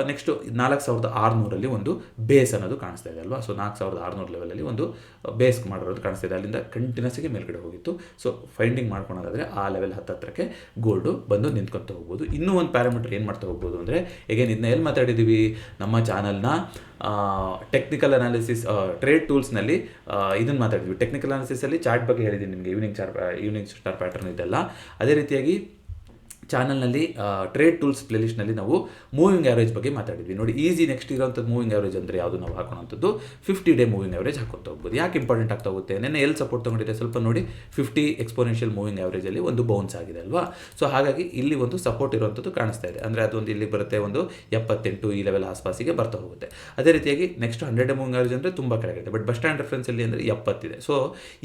ನೆಕ್ಸ್ಟು 4,600 ಒಂದು ಬೇಸ್ ಅನ್ನೋದು ಕಾಣಿಸ್ತಾ ಇದೆ ಅಲ್ವಾ. ಸೊ 4,600 ಲೆವೆಲಲ್ಲಿ ಒಂದು ಬೇಸ್ ಮಾಡಿರೋದು ಕಾಣಿಸ್ತಾ ಇದೆ. ಅಲ್ಲಿಂದ ಕಂಟಿನ್ಯೂಸ್ಗೆ ಮೇಲ್ಗಡೆ ಹೋಗಿತ್ತು. ಸೊ ಫೈಂಡಿಂಗ್ ಮಾಡ್ಕೊಳೋದಾದರೆ ಆ ಲೆವೆಲ್ ಹತ್ತತ್ರಕ್ಕೆ ಗೋಲ್ಡು ಬಂದು ನಿಂತ್ಕೊತ ಹೋಗ್ಬೋದು. ಇನ್ನೂ ಒಂದು ಪ್ಯಾರಾಮೀಟರ್ ಏನು ಮಾಡ್ತಾ ಹೋಗ್ಬೋದು ಅಂದರೆ, ಎಗೇನ್ ಇದನ್ನ ಎಲ್ಲಿ ಮಾತಾಡಿದ್ದೀವಿ ನಮ್ಮ ಚಾನಲ್ನ ಟೆಕ್ನಿಕಲ್ ಅನಾಲಿಸಿಸ್ ಟ್ರೇಡ್ ಟೂಲ್ಸ್ನಲ್ಲಿ ಇದನ್ನು ಮಾತಾಡಿದ್ವಿ. ಟೆಕ್ನಿಕಲ್ ಅನಾಲಿಸಿಸಲ್ಲಿ ಚಾರ್ಟ್ ಬಗ್ಗೆ ಹೇಳಿದ್ದೀನಿ ನಿಮಗೆ, ಈವ್ನಿಂಗ್ ಸ್ಟಾರ್ ಪ್ಯಾಟರ್ನ್ ಇದೆಲ್ಲ. ಅದೇ ರೀತಿಯಾಗಿ ಚಾನಲ್ನಲ್ಲಿ ಟ್ರೇಡ್ ಟೂಲ್ಸ್ ಪ್ಲೇಲಿಸ್ಟ್ನಲ್ಲಿ ನಾವು ಮೂವಿಂಗ್ ಆ್ಯಾವ್ರೇಜ್ ಬಗ್ಗೆ ಮಾತಾಡಿದ್ವಿ ನೋಡಿ. ಈಸಿ ನೆಕ್ಸ್ಟ್ ಇರೋಂಥದ್ದು ಮೂವಿಂಗ್ ಆ್ಯಾವ್ರೇಜ್ ಅಂದರೆ ಯಾವುದು ನಾವು ಹಾಕೋಣಂಥದ್ದು 50 ಡೇ ಮೂವಿಂಗ್ ಆ್ಯಾವ್ರೇಜ್ ಹಾಕೊತ ಹೋಗ್ಬೋದು. ಯಾಕೆ ಇಂಪಾರ್ಟೆಂಟ್ ಆಗ್ತಾ ಹೋಗುತ್ತೆ, ನೆನ್ನೆ ಎಲ್ಲಿ ಸಪೋರ್ಟ್ ತೊಗೊಂಡಿದೆ ಸ್ವಲ್ಪ ನೋಡಿ, 50 ಎಕ್ಸ್ಪೋನೆನ್ಷಿಯಲ್ ಮೂವಿಂಗ್ ಆ್ಯಾವ್ರೇಜಲ್ಲಿ ಒಂದು ಬೌನ್ಸ್ ಆಗಿದೆ ಅಲ್ವಾ. ಸೊ ಹಾಗಾಗಿ ಇಲ್ಲಿ ಒಂದು ಸಪೋರ್ಟ್ ಇರುವಂಥದ್ದು ಕಾಣಿಸ್ತಾ ಇದೆ. ಅಂದರೆ ಅದೊಂದು ಇಲ್ಲಿ ಬರುತ್ತೆ, ಒಂದು 78 ಈ ಲೆವೆಲ್ ಆಸ್ಪಾಸಿಗೆ ಬರ್ತಾ ಹೋಗುತ್ತೆ. ಅದೇ ರೀತಿಯಾಗಿ ನೆಕ್ಸ್ಟ್ 100 ಡೇ ಮೂವಿಂಗ್ ಆ್ಯಾವ್ರೇಜ್ ಅಂದರೆ ತುಂಬ ಕೆಳಗಿದೆ, ಬಟ್ ಬಸ್ ಸ್ಟ್ಯಾಂಡ್ ರೆಫರೆನ್ಸಲ್ಲಿ ಅಂದರೆ 70 ಇದೆ. ಸೊ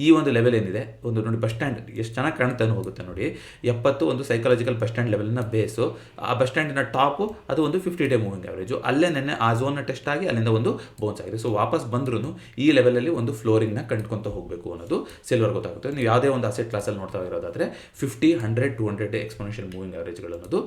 ಈ ಒಂದು ಲೆವೆಲ್ ಏನಿದೆ ಒಂದು ನೋಡಿ, ಬಸ್ ಸ್ಟ್ಯಾಂಡ್ ಎಷ್ಟು ಚೆನ್ನಾಗಿ ಕಾಣ್ತಾನೆ ಹೋಗುತ್ತೆ ನೋಡಿ. 70 ಒಂದು ಸೈಕಾಲಜಿಕಲ್ ಬಸ್ ಸ್ಟ್ಯಾಂಡ್ ಲೆವೆಲ್ನ ಬೇಸು, ಆ ಬಸ್ ಸ್ಟ್ಯಾಂಡಿನ ಟಾಪು ಅದು ಒಂದು 50 ಡೇ ಮೂವಿಂಗ್ ಆ್ಯಾವ್ರೇಜು. ಅಲ್ಲೇ ನೆನ್ನೆ ಆ ಝೋನ್ನ ಟೆಸ್ಟ್ ಆಗಿ ಅಲ್ಲಿಂದ ಒಂದು ಬೌನ್ಸ್ ಆಗಿದೆ. ಸೊ ವಾಪಸ್ ಬಂದ್ರೂ ಈ ಲೆವೆಲಲ್ಲಿ ಒಂದು ಫ್ಲೋರಿಂಗ್ನ ಕಂಡ್ಕೊತ ಹೋಗಬೇಕು ಅನ್ನೋದು ಸಿಲ್ವರ್ ಗೊತ್ತಾಗುತ್ತೆ. ನೀವು ಯಾವುದೇ ಒಂದು ಅಸೆಟ್ ಕ್ಲಾಸಲ್ಲಿ ನೋಡ್ತಾ ಇರೋದಾದರೆ 50, 100, 200 ಡೇ ಎಕ್ಸ್ಪೋನೆನ್ಷಿಯಲ್ ಮೂವಿಂಗ್ ಆ್ಯಾವ್ರೇಜ್ಗಳು ಅನ್ನೋದು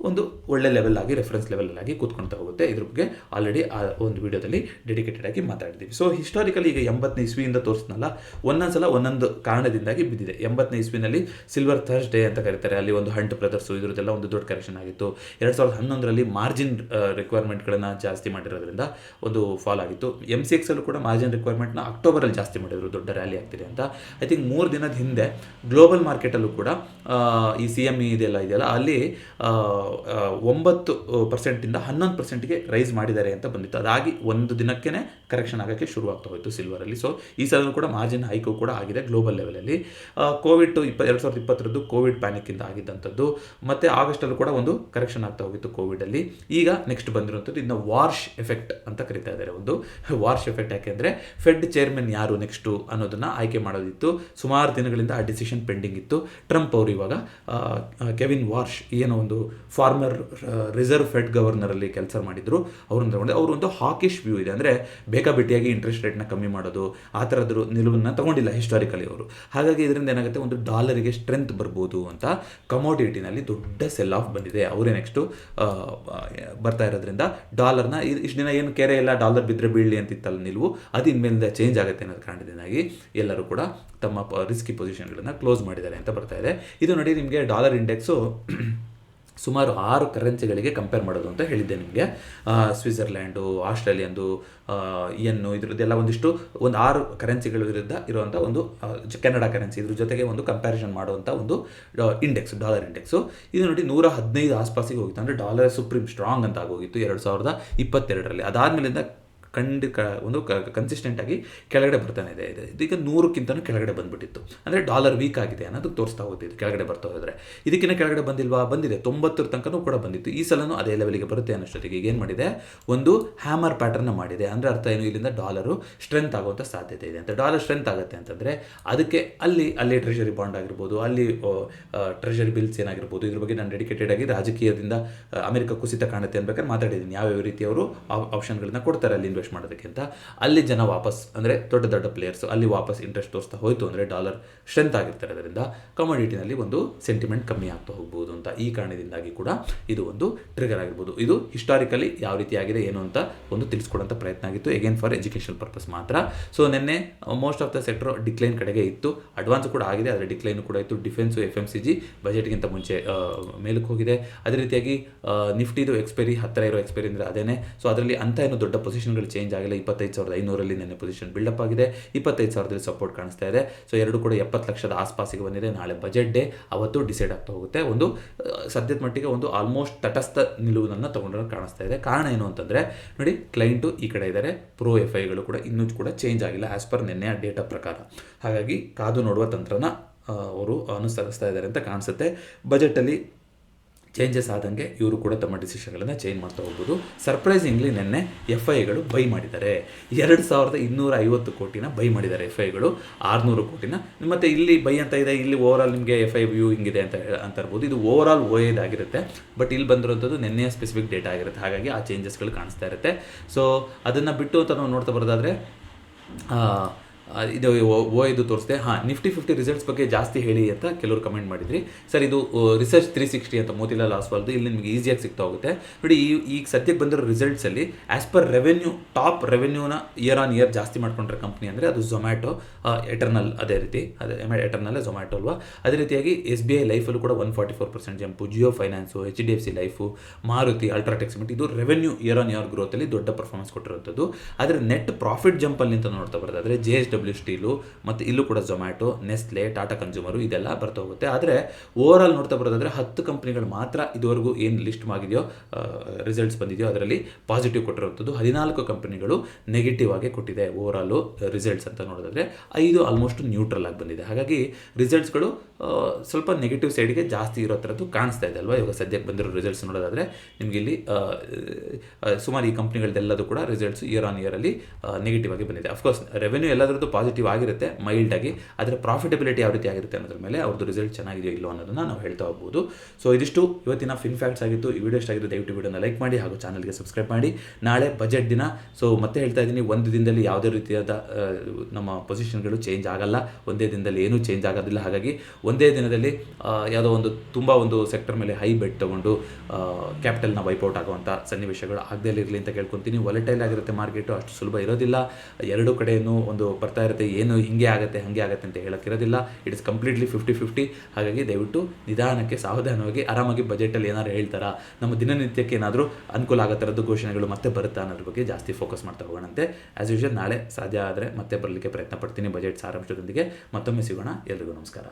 ಒಂದು ಒಳ್ಳೆ ಲೆವೆಲ್ ಆಗಿ ರೆಫರೆನ್ಸ್ ಲೆವೆಲ್ ಆಗಿ ಕೂತ್ಕೊಳ್ತಾ ಹೋಗುತ್ತೆ. ಇದ್ರ ಬಗ್ಗೆ ಆಲ್ರೆಡಿ ಆ ಒಂದು ವಿಡಿಯೋದಲ್ಲಿ ಡೆಡಿಕೇಟೆಡ್ ಆಗಿ ಮಾತಾಡಿದ್ದೀವಿ. ಸೊ ಹಿಸ್ಟಾರಿಕಲಿ ಈಗ 80ನೇ ಇಸ್ವಿಯಿಂದ ತೋರಿಸ್ನಲ್ಲ, ಒಂದೊಂದ್ಸಲ ಒಂದೊಂದು ಕಾರಣದಿಂದಾಗಿ ಬಿದ್ದಿದೆ. 80ನೇ ಇಸ್ವಿನಲ್ಲಿ ಸಿಲ್ವರ್ ಥರ್ಸ್ಡೇ ಅಂತ ಕರೀತಾರೆ, ಅಲ್ಲಿ ಒಂದು ಹಂಟ್ ಬ್ರದರ್ಸು ಇದ್ರದ್ದೆಲ್ಲ ಒಂದು ದೊಡ್ಡ ಕರೆಕ್ಷನ್ ಆಗಿತ್ತು. 2011ರಲ್ಲಿ ಮಾರ್ಜಿನ್ ರಿಕ್ವೈರ್ಮೆಂಟ್ಗಳನ್ನು ಜಾಸ್ತಿ ಮಾಡಿರೋದ್ರಿಂದ ಒಂದು ಫಾಲ್ ಆಗಿತ್ತು. MCX ಅಲ್ಲೂ ಕೂಡ ಮಾರ್ಜಿನ್ ರಿಕ್ವೈರ್ಮೆಂಟ್ನ ಅಕ್ಟೋಬರಲ್ಲಿ ಜಾಸ್ತಿ ಮಾಡಿದ್ರು, ದೊಡ್ಡ ರ್ಯಾಲಿ ಆಗ್ತಿದೆ ಅಂತ. ಐ ಥಿಂಕ್ 3 ದಿನದ ಹಿಂದೆ ಗ್ಲೋಬಲ್ ಮಾರ್ಕೆಟಲ್ಲೂ ಕೂಡ ಈ CME ಇದೆಯಲ್ಲ ಅಲ್ಲಿ 9% 11%ಗೆ ರೈಸ್ ಮಾಡಿದ್ದಾರೆ ಅಂತ ಬಂದಿತ್ತು. ಅದಾಗಿ ಒಂದು ದಿನಕ್ಕೇ ಕರೆಕ್ಷನ್ ಆಗೋಕ್ಕೆ ಶುರುವಾಗ್ತಾ ಹೋಯಿತು ಸಿಲ್ವರಲ್ಲಿ. ಸೊ ಈ ಸಲ ಕೂಡ ಮಾರ್ಜಿನ್ ಹೈಕು ಕೂಡ ಆಗಿದೆ ಗ್ಲೋಬಲ್ ಲೆವೆಲಲ್ಲಿ. ಕೋವಿಡ್ 2020 ಕೋವಿಡ್ ಪ್ಯಾನಿಕ್ಕಿಂದ ಆಗಿದ್ದಂಥದ್ದು, ಮತ್ತು ಆಗಸ್ಟಲ್ಲೂ ಕೂಡ ಒಂದು ಕರೆಕ್ಷನ್ ಆಗ್ತಾ ಹೋಗಿತ್ತು ಕೋವಿಡಲ್ಲಿ. ಈಗ ನೆಕ್ಸ್ಟ್ ಬಂದಿರುವಂಥದ್ದು ಇದನ್ನ ವಾರ್ಷ್ ಎಫೆಕ್ಟ್ ಅಂತ ಕರಿತಾ ಇದ್ದಾರೆ. ಒಂದು ವಾರ್ಷ್ ಎಫೆಕ್ಟ್ ಯಾಕೆಂದರೆ ಫೆಡ್ ಚೇರ್ಮನ್ ಯಾರು ನೆಕ್ಸ್ಟು ಅನ್ನೋದನ್ನು ಆಯ್ಕೆ ಮಾಡೋದಿತ್ತು. ಸುಮಾರು ದಿನಗಳಿಂದ ಆ ಡಿಸಿಷನ್ ಪೆಂಡಿಂಗ್ ಇತ್ತು. ಟ್ರಂಪ್ ಅವರು ಇವಾಗ ಕೆವಿನ್ ವಾರ್ಷ್ ಏನೋ ಒಂದು ಫಾರ್ಮರ್ ರಿಸರ್ವ್ ಫೆಡ್ ಗವರ್ನರಲ್ಲಿ ಕೆಲಸ ಮಾಡಿದ್ರು, ಅವ್ರನ್ನ ತಗೊಂಡು ಅವರು ಒಂದು ಹಾಕಿಶ್ ವ್ಯೂ ಇದೆ. ಅಂದರೆ ಬೇಕಾಬಿಟ್ಟಿಯಾಗಿ ಇಂಟ್ರೆಸ್ಟ್ ರೇಟ್ನ ಕಮ್ಮಿ ಮಾಡೋದು ಆ ಥರದ್ದು ನಿಲುವನ್ನು ತಗೊಂಡಿಲ್ಲ ಹಿಸ್ಟಾರಿಕಲಿ ಅವರು. ಹಾಗಾಗಿ ಇದರಿಂದ ಏನಾಗುತ್ತೆ, ಒಂದು ಡಾಲರಿಗೆ ಸ್ಟ್ರೆಂತ್ ಬರ್ಬೋದು ಅಂತ ಕಮೋಡಿಟಿನಲ್ಲಿ ದೊಡ್ಡ ಸೆಲ್ ಆಫ್ ಬಂದಿದೆ. ಅವರೇ ನೆಕ್ಸ್ಟು ಬರ್ತಾ ಇರೋದ್ರಿಂದ ಡಾಲರ್ನ ಇಷ್ಟು ದಿನ ಏನು ಕೆರೆ ಎಲ್ಲ ಡಾಲರ್ ಬಿದ್ದರೆ ಬೀಳಲಿ ಅಂತಿತ್ತಲ್ಲ ನಿಲುವು, ಅದು ಇನ್ಮೇಲಿಂದ ಚೇಂಜ್ ಆಗುತ್ತೆ ಅನ್ನೋದು ಕಾರಣದಿಂದಾಗಿ ಎಲ್ಲರೂ ಕೂಡ ತಮ್ಮ ರಿಸ್ಕಿ ಪೊಸಿಷನ್ಗಳನ್ನು ಕ್ಲೋಸ್ ಮಾಡಿದ್ದಾರೆ ಅಂತ ಬರ್ತಾ ಇದೆ. ಇದು ನೋಡಿ, ನಿಮಗೆ ಡಾಲರ್ ಇಂಡೆಕ್ಸು ಸುಮಾರು 6 ಕರೆನ್ಸಿಗಳಿಗೆ ಕಂಪೇರ್ ಮಾಡೋದು ಅಂತ ಹೇಳಿದ್ದೆ ನಿಮಗೆ. ಸ್ವಿಟ್ಜರ್ಲ್ಯಾಂಡು, ಆಸ್ಟ್ರೇಲಿಯನ್ದು, ಎನ್ನು, ಇದ್ರದ್ದೆಲ್ಲ ಒಂದು 6 ಕರೆನ್ಸಿಗಳ ವಿರುದ್ಧ ಇರುವಂಥ ಒಂದು ಕೆನಡಾ ಕರೆನ್ಸಿ, ಇದ್ರ ಜೊತೆಗೆ ಒಂದು ಕಂಪ್ಯಾರಿಸನ್ ಮಾಡುವಂಥ ಒಂದು ಇಂಡೆಕ್ಸ್, ಡಾಲರ್ ಇಂಡೆಕ್ಸು. ಇದು ನೋಡಿ 115 ಆಸ್ಪಾಸಿಗೆ ಹೋಗಿತ್ತು. ಅಂದರೆ ಡಾಲರ್ ಸುಪ್ರೀಂ ಸ್ಟ್ರಾಂಗ್ ಅಂತ ಆಗೋಗಿತ್ತು 2022ರಲ್ಲಿ. ಅದಾದಮೇಲಿಂದ ಒಂದು ಕನ್ಸಿಸ್ಟೆಂಟ್ ಆಗಿ ಕೆಳಗಡೆ ಬರ್ತಾನೆ ಇದೆ. ಇದೀಗ 100ಕ್ಕಿಂತನೂ ಕೆಳಗಡೆ ಬಂದ್ಬಿಟ್ಟಿತ್ತು, ಅಂದರೆ ಡಾಲರ್ ವೀಕ್ ಆಗಿದೆ ಅನ್ನೋದು ತೋರಿಸ್ತಾ ಹೋಗ್ತಿತ್ತು. ಕೆಳಗಡೆ ಬರ್ತಾ ಹೋದರೆ ಇದಕ್ಕಿಂತ ಕೆಳಗಡೆ ಬಂದಿಲ್ವಾ? ಬಂದಿದೆ, 90 ತನಕನೂ ಕೂಡ ಬಂದಿತ್ತು. ಈ ಸಲನೂ ಅದೇ ಲೆವೆಲ್ಗೆ ಬರುತ್ತೆ ಅನ್ನೋಷ್ಟೊತ್ತಿಗೆ ಈಗ ಏನು ಮಾಡಿದೆ, ಒಂದು ಹ್ಯಾಮರ್ ಪ್ಯಾಟರ್ನ್ ಮಾಡಿದೆ. ಅಂದರೆ ಅರ್ಥ ಏನು, ಇಲ್ಲಿಂದ ಡಾಲರು ಸ್ಟ್ರೆಂತ್ ಆಗುವಂಥ ಸಾಧ್ಯತೆ ಇದೆ ಅಂತ. ಡಾಲರ್ ಸ್ಟ್ರೆಂತ್ ಆಗುತ್ತೆ ಅಂತಂದರೆ ಅದಕ್ಕೆ ಅಲ್ಲಿ ಟ್ರೆಷರಿ ಬಾಂಡ್ ಆಗಿರ್ಬೋದು, ಅಲ್ಲಿ ಟ್ರೆಷರಿ ಬಿಲ್ಸ್ ಏನಾಗಿರ್ಬೋದು, ಇದ್ರ ಬಗ್ಗೆ ನಾನು ಡೆಡಿಕೇಟೆಡ್ ಆಗಿ ರಾಜಕೀಯದಿಂದ ಅಮೆರಿಕ ಕುಸಿತ ಕಾಣುತ್ತೆ ಅನ್ಬೇಕಾದ್ರೆ ಮಾತಾಡಿದ್ದೀನಿ. ಯಾವ್ಯಾವ ರೀತಿಯವರು ಆಪ್ಷನ್ಗಳನ್ನ ಕೊಡ್ತಾರೆ ಅಲ್ಲಿ ಇನ್ವೆಸ್ಟ್ ಮಾಡೋದಕ್ಕೆ ಅಂತ. ಅಲ್ಲಿ ಜನ ವಾಪಸ್, ಅಂದರೆ ದೊಡ್ಡ ದೊಡ್ಡ ಪ್ಲೇಯರ್ಸ್ ಅಲ್ಲಿ ವಾಪಸ್ ಇಂಟ್ರೆಸ್ಟ್ ತೋರಿಸ್ತಾ ಹೋಯಿತು ಅಂದರೆ ಡಾಲರ್ ಸ್ಟ್ರೆಂತ್ ಆಗಿರ್ತಾರೆ. ಅದರಿಂದ ಕಮೋಡಿಟಿನಲ್ಲಿ ಒಂದು ಸೆಂಟಿಮೆಂಟ್ ಕಮ್ಮಿ ಆಗ್ತಾ ಹೋಗ್ಬೋದು ಅಂತ. ಈ ಕಾರಣದಿಂದಾಗಿ ಕೂಡ ಇದು ಒಂದು ಟ್ರಿಗರ್ ಆಗಿರ್ಬೋದು. ಇದು ಹಿಸ್ಟಾರಿಕಲಿ ಯಾವ ರೀತಿ ಆಗಿದೆ ಏನು ಅಂತ ಒಂದು ತಿಳಿಸ್ಕೊಡೋಂಥ ಪ್ರಯತ್ನ ಆಗಿತ್ತು, ಎಗೇನ್ ಫಾರ್ ಎಜುಕೇಷನಲ್ ಪರ್ಪಸ್ ಮಾತ್ರ. ಸೊ ನಿನ್ನೆ most of the sector decline ಕಡೆಗೆ ಇತ್ತು, ಅಡ್ವಾನ್ಸ್ ಕೂಡ ಆಗಿದೆ, ಆದರೆ ಡಿಕ್ಲೈನ್ ಕೂಡ ಇತ್ತು. ಡಿಫೆನ್ಸು FMCG ಬಜೆಟ್ಗಿಂತ ಮುಂಚೆ ಮೇಲಕ್ಕೆ ಹೋಗಿದೆ. ಅದೇ ರೀತಿಯಾಗಿ ನಿಫ್ಟಿದು ಎಕ್ಸ್ಪೈರಿ ಹತ್ತಿರ ಇರೋ ಎಕ್ಸ್ಪೈರಿ ಅಂದರೆ ಅದೇನೆ. ಸೊ ಅದರಲ್ಲಿ ಅಂತ ಏನು ದೊಡ್ಡ ಪೊಸಿಷನ್ಗಳು ಚೇಂಜ್ ಆಗಿಲ್ಲ. 25,500 ನಿನ್ನೆ ಪೊಸಿಷನ್ ಬಿಲ್ಡಪ್ ಆಗಿದೆ, 25,000 ಸಪೋರ್ಟ್ ಕಾಣಿಸ್ತಾ ಇದೆ. ಸೊ ಎರಡು ಕೂಡ 70 ಲಕ್ಷದ ಆಸ್ಪಾಸಿಗೆ ಬಂದಿದೆ. ನಾಳೆ ಬಜೆಟ್ ಡೇ, ಅವತ್ತು ಡಿಸೈಡ್ ಆಗ್ತಾ ಹೋಗುತ್ತೆ. ಒಂದು ಸದ್ಯದ ಮಟ್ಟಿಗೆ ಒಂದು ಆಲ್ಮೋಸ್ಟ್ ತಟಸ್ಥ ನಿಲುವನ್ನು ತಗೊಂಡ್ರೆ ಕಾಣಿಸ್ತಾ ಇದೆ. ಕಾರಣ ಏನು ಅಂತಂದರೆ ನೋಡಿ, ಕ್ಲೈಂಟು ಈ ಕಡೆ ಇದ್ದಾರೆ, ಪ್ರೋ FIಗಳು ಕೂಡ ಇನ್ನೂ ಕೂಡ ಚೇಂಜ್ ಆಗಿಲ್ಲ ಆ್ಯಸ್ ಪರ್ ನಿನ್ನೆ ಡೇಟಾ ಪ್ರಕಾರ. ಹಾಗಾಗಿ ಕಾದು ನೋಡುವ ತಂತ್ರನ ಅವರು ಅನುಸರಿಸ್ತಾ ಇದ್ದಾರೆ ಅಂತ ಕಾಣಿಸುತ್ತೆ. ಬಜೆಟಲ್ಲಿ ಚೇಂಜಸ್ ಆದಂಗೆ ಇವರು ಕೂಡ ತಮ್ಮ ಡಿಸಿಷನ್ಗಳನ್ನು ಚೇಂಜ್ ಮಾಡ್ತಾ ಹೋಗ್ಬೋದು. ಸರ್ಪ್ರೈಸಿಂಗ್ಲಿ ನಿನ್ನೆ FIಗಳು ಬೈ ಮಾಡಿದ್ದಾರೆ. 2,250 ಕೋಟಿನ ಬೈ ಮಾಡಿದ್ದಾರೆ FIಗಳು, 600 ಕೋಟಿನ. ಮತ್ತು ಇಲ್ಲಿ ಬೈ ಅಂತ ಇದೆ, ಇಲ್ಲಿ ಓವರಾಲ್ ನಿಮಗೆ FI ವ್ಯೂ ಹಿಂಗಿದೆ ಅಂತ ಇರ್ಬೋದು. ಇದು ಓವರಾಲ್ ಆಗಿರುತ್ತೆ, ಬಟ್ ಇಲ್ಲಿ ಬಂದಿರೋಂಥದ್ದು ನಿನ್ನೆಯ ಸ್ಪೆಸಿಫಿಕ್ ಡೇಟಾ ಆಗಿರುತ್ತೆ. ಹಾಗಾಗಿ ಆ ಚೇಂಜಸ್ಗಳು ಕಾಣಿಸ್ತಾ ಇರುತ್ತೆ. ಸೊ ಅದನ್ನು ಬಿಟ್ಟು ಅಂತ ನಾವು ನೋಡ್ತಾ ಬರೋದಾದರೆ ಇದು ಇದು ತೋರಿಸಿದೆ. ನಿಫ್ಟಿ 50 ರಿಸಲ್ಟ್ಸ್ ಬಗ್ಗೆ ಜಾಸ್ತಿ ಹೇಳಿ ಅಂತ ಕೆಲವರು ಕಮೆಂಟ್ ಮಾಡಿದ್ರಿ. ಸರ್ ಇದು ರಿಸರ್ಚ್ 360 ಅಂತ ಮೋತಿಲಾಲ್ ಆಸ್ವಾಲ್ದು, ಇಲ್ಲಿ ನಿಮಗೆ ಈಸಿಯಾಗಿ ಸಿಗ್ತಾ ಹೋಗುತ್ತೆ. ನೋಡಿ, ಈಗ ಸದ್ಯಕ್ಕೆ ಬಂದಿರೋ ರಿಸಲ್ಟ್ಸಲ್ಲಿ ಆ್ಯಸ್ ಪರ್ ರೆವೆನ್ಯೂ, ಟಾಪ್ ರೆವೆನ್ಯೂನ ಇಯರ್ ಆನ್ ಇಯರ್ ಜಾಸ್ತಿ ಮಾಡ್ಕೊಂಡ್ರೆ ಕಂಪ್ನಿ ಅಂದರೆ ಅದು ಝೊಮ್ಯಾಟೊ, ಎಟರ್ನಲ್. ಅದೇ ರೀತಿ ಎಟರ್ನಲ್ಲೇ ಝೊಮ್ಯಾಟೊ ಅಲ್ವಾ. ಅದೇ ರೀತಿಯಾಗಿ SBI ಲೈಫಲ್ಲೂ ಕೂಡ 144% jump, Jio finance, HDFC life, Maruti, UltraTech cement, ಇದು ರೆವೆನ್ಯೂ ಇಯರ್ ಆನ್ ಇಯರ್ ಗ್ರೋತಲ್ಲಿ ದೊಡ್ಡ ಪರ್ಫಾರ್ಮೆನ್ಸ್ ಕೊಟ್ಟಿರುವಂಥದ್ದು. ಆದರೆ ನೆಟ್ ಪ್ರಾಫಿಟ್ ಜಂಪಲ್ಲಿ ಅಂತ ನೋಡ್ತಾ ಬರೋದಾದರೆ JSW ಸ್ಟೀಲು ಮತ್ತು ಇಲ್ಲೂ ಕೂಡ ಝೊಮ್ಯಾಟೊ, ನೆಸ್ಲೆ, ಟಾಟಾ ಕನ್ಸ್ಯೂಮರು ಇದೆಲ್ಲ ಬರ್ತಾ ಹೋಗುತ್ತೆ. ಆದರೆ ಓವರಾಲ್ ನೋಡ್ತಾ ಬರೋದಾದರೆ 10 ಕಂಪ್ನಿಗಳು ಮಾತ್ರ ಇದುವರೆಗೂ ಏನು ಲಿಸ್ಟ್ ಆಗಿದೆಯೋ, ರಿಸಲ್ಟ್ಸ್ ಬಂದಿದೆಯೋ ಅದರಲ್ಲಿ ಪಾಸಿಟಿವ್ ಕೊಟ್ಟಿರುವಂಥದ್ದು. 14 ಕಂಪ್ನಿಗಳು ನೆಗೆಟಿವ್ ಆಗಿ ಕೊಟ್ಟಿದೆ ಓವರಾಲು ರಿಸಲ್ಟ್ಸ್ ಅಂತ ನೋಡೋದಾದರೆ. 5 ಆಲ್ಮೋಸ್ಟ್ ನ್ಯೂಟ್ರಲ್ ಆಗಿ ಬಂದಿದೆ. ಹಾಗಾಗಿ ರಿಸಲ್ಟ್ಸ್ಗಳು ಸ್ವಲ್ಪ ನೆಗೆಟಿವ್ ಸೈಡ್ಗೆ ಜಾಸ್ತಿ ಇರೋ ಥರದ್ದು ಕಾಣಿಸ್ತಾ ಇದೆ ಅಲ್ವಾ. ಇವಾಗ ಸದ್ಯಕ್ಕೆ ಬಂದಿರೋ ರಿಸಲ್ಟ್ಸ್ ನೋಡೋದಾದರೆ ನಿಮಗೆ ಇಲ್ಲಿ ಸುಮಾರು ಈ ಕಂಪ್ನಿಗಳದ್ದೆಲ್ಲದೂ ಕೂಡ ರಿಸಲ್ಟ್ಸ್ ಇಯರ್ ಆನ್ ಇಯರಲ್ಲಿ ನೆಗೆಟಿವ್ ಆಗಿ ಬಂದಿದೆ. ಅಫ್ಕೋರ್ಸ್ ರೆವೆನ್ಯೂ ಎಲ್ಲದರದ್ದು ಪಾಸಿಟಿವ್ ಆಗಿರುತ್ತೆ ಮೈಲ್ಡಾಗಿ, ಆದರೆ ಪ್ರಾಫಿಟಬಿಲಿಟಿ ಯಾವ ರೀತಿ ಆಗಿರುತ್ತೆ ಅನ್ನೋದ್ರ ಮೇಲೆ ಅವ್ರದ್ದು ರಿಸಲ್ಟ್ ಚೆನ್ನಾಗಿದೆಯೋ ಇಲ್ಲೋ ಅನ್ನೋದನ್ನು ನಾವು ಹೇಳ್ತಾ ಹೋಗ್ಬೋದು. ಸೊ ಇದಿಷ್ಟು ಇವತ್ತಿನ ಫಿನ್ ಫ್ಯಾಕ್ಟ್ಸ್ ಆಗಿತ್ತು. ಈ ವಿಡಿಯೋ ಇಷ್ಟ ಆಗಿದ್ದು ದಯವಿಟ್ಟು ವಿಡಿಯೋನ ಲೈಕ್ ಮಾಡಿ ಹಾಗೂ ಚಾನಲ್ಗೆ ಸಬ್ಸ್ಕ್ರೈಬ್ ಮಾಡಿ. ನಾಳೆ ಬಜೆಟ್ ದಿನ. ಸೊ ಮತ್ತೆ ಹೇಳ್ತಾ ಇದ್ದೀನಿ, ಒಂದು ದಿನದಲ್ಲಿ ಯಾವುದೇ ರೀತಿಯಾದ ನಮ್ಮ ಪೊಸಿಷನ್ಗಳು ಚೇಂಜ್ ಆಗಲ್ಲ, ಒಂದೇ ದಿನದಲ್ಲಿ ಏನೂ ಚೇಂಜ್ ಆಗೋದಿಲ್ಲ. ಹಾಗಾಗಿ ಒಂದೇ ದಿನದಲ್ಲಿ ಯಾವುದೋ ಒಂದು ಸೆಕ್ಟರ್ ಮೇಲೆ ಹೈ ಬೆಟ್ ತೊಗೊಂಡು ಕ್ಯಾಪಿಟಲ್ನ ವೈಪೌಟ್ ಆಗುವಂಥ ಸನ್ನಿವೇಶಗಳು ಆಗದೇ ಇರಲಿ ಅಂತ ಕೇಳ್ಕೊತೀನಿ. ವಾಲಟೈಲ್ ಆಗಿರುತ್ತೆ ಮಾರ್ಕೆಟು, ಅಷ್ಟು ಸುಲಭ ಇರೋದಿಲ್ಲ. ಎರಡು ಕಡೆಯೂ ಒಂದು ಬರ್ತಾ ಇರುತ್ತೆ, ಏನು ಹಿಂಗೆ ಆಗುತ್ತೆ ಹಾಗೆ ಆಗುತ್ತೆ ಅಂತ ಹೇಳೋಕ್ಕಿರೋದಿಲ್ಲ. It is completely 50-50. ಹಾಗಾಗಿ ದಯವಿಟ್ಟು ನಿಧಾನಕ್ಕೆ, ಸಾವಧಾನವಾಗಿ, ಆರಾಮಾಗಿ ಬಜೆಟಲ್ಲಿ ಏನಾದ್ರು ಹೇಳ್ತಾರಾ, ನಮ್ಮ ದಿನನಿತ್ಯಕ್ಕೆ ಏನಾದರೂ ಅನುಕೂಲ ಆಗೋ ಥರದ್ದು ಘೋಷಣೆಗಳು ಮತ್ತೆ ಬರುತ್ತಾ ಅನ್ನೋದ್ರ ಬಗ್ಗೆ ಜಾಸ್ತಿ ಫೋಕಸ್ ಮಾಡ್ತಾ ಹೋಗೋಣಂತೆ. ಆ್ಯಸ್ ಯೂಶುವಲ್ ನಾಳೆ ಸಾಧ್ಯ ಆದರೆ ಮತ್ತೆ ಬರಲಿಕ್ಕೆ ಪ್ರಯತ್ನ ಪಡ್ತೀನಿ ಬಜೆಟ್ ಸಾರಾಂಶದೊಂದಿಗೆ. ಮತ್ತೊಮ್ಮೆ ಸಿಗೋಣ. ಎಲ್ರಿಗೂ ನಮಸ್ಕಾರ.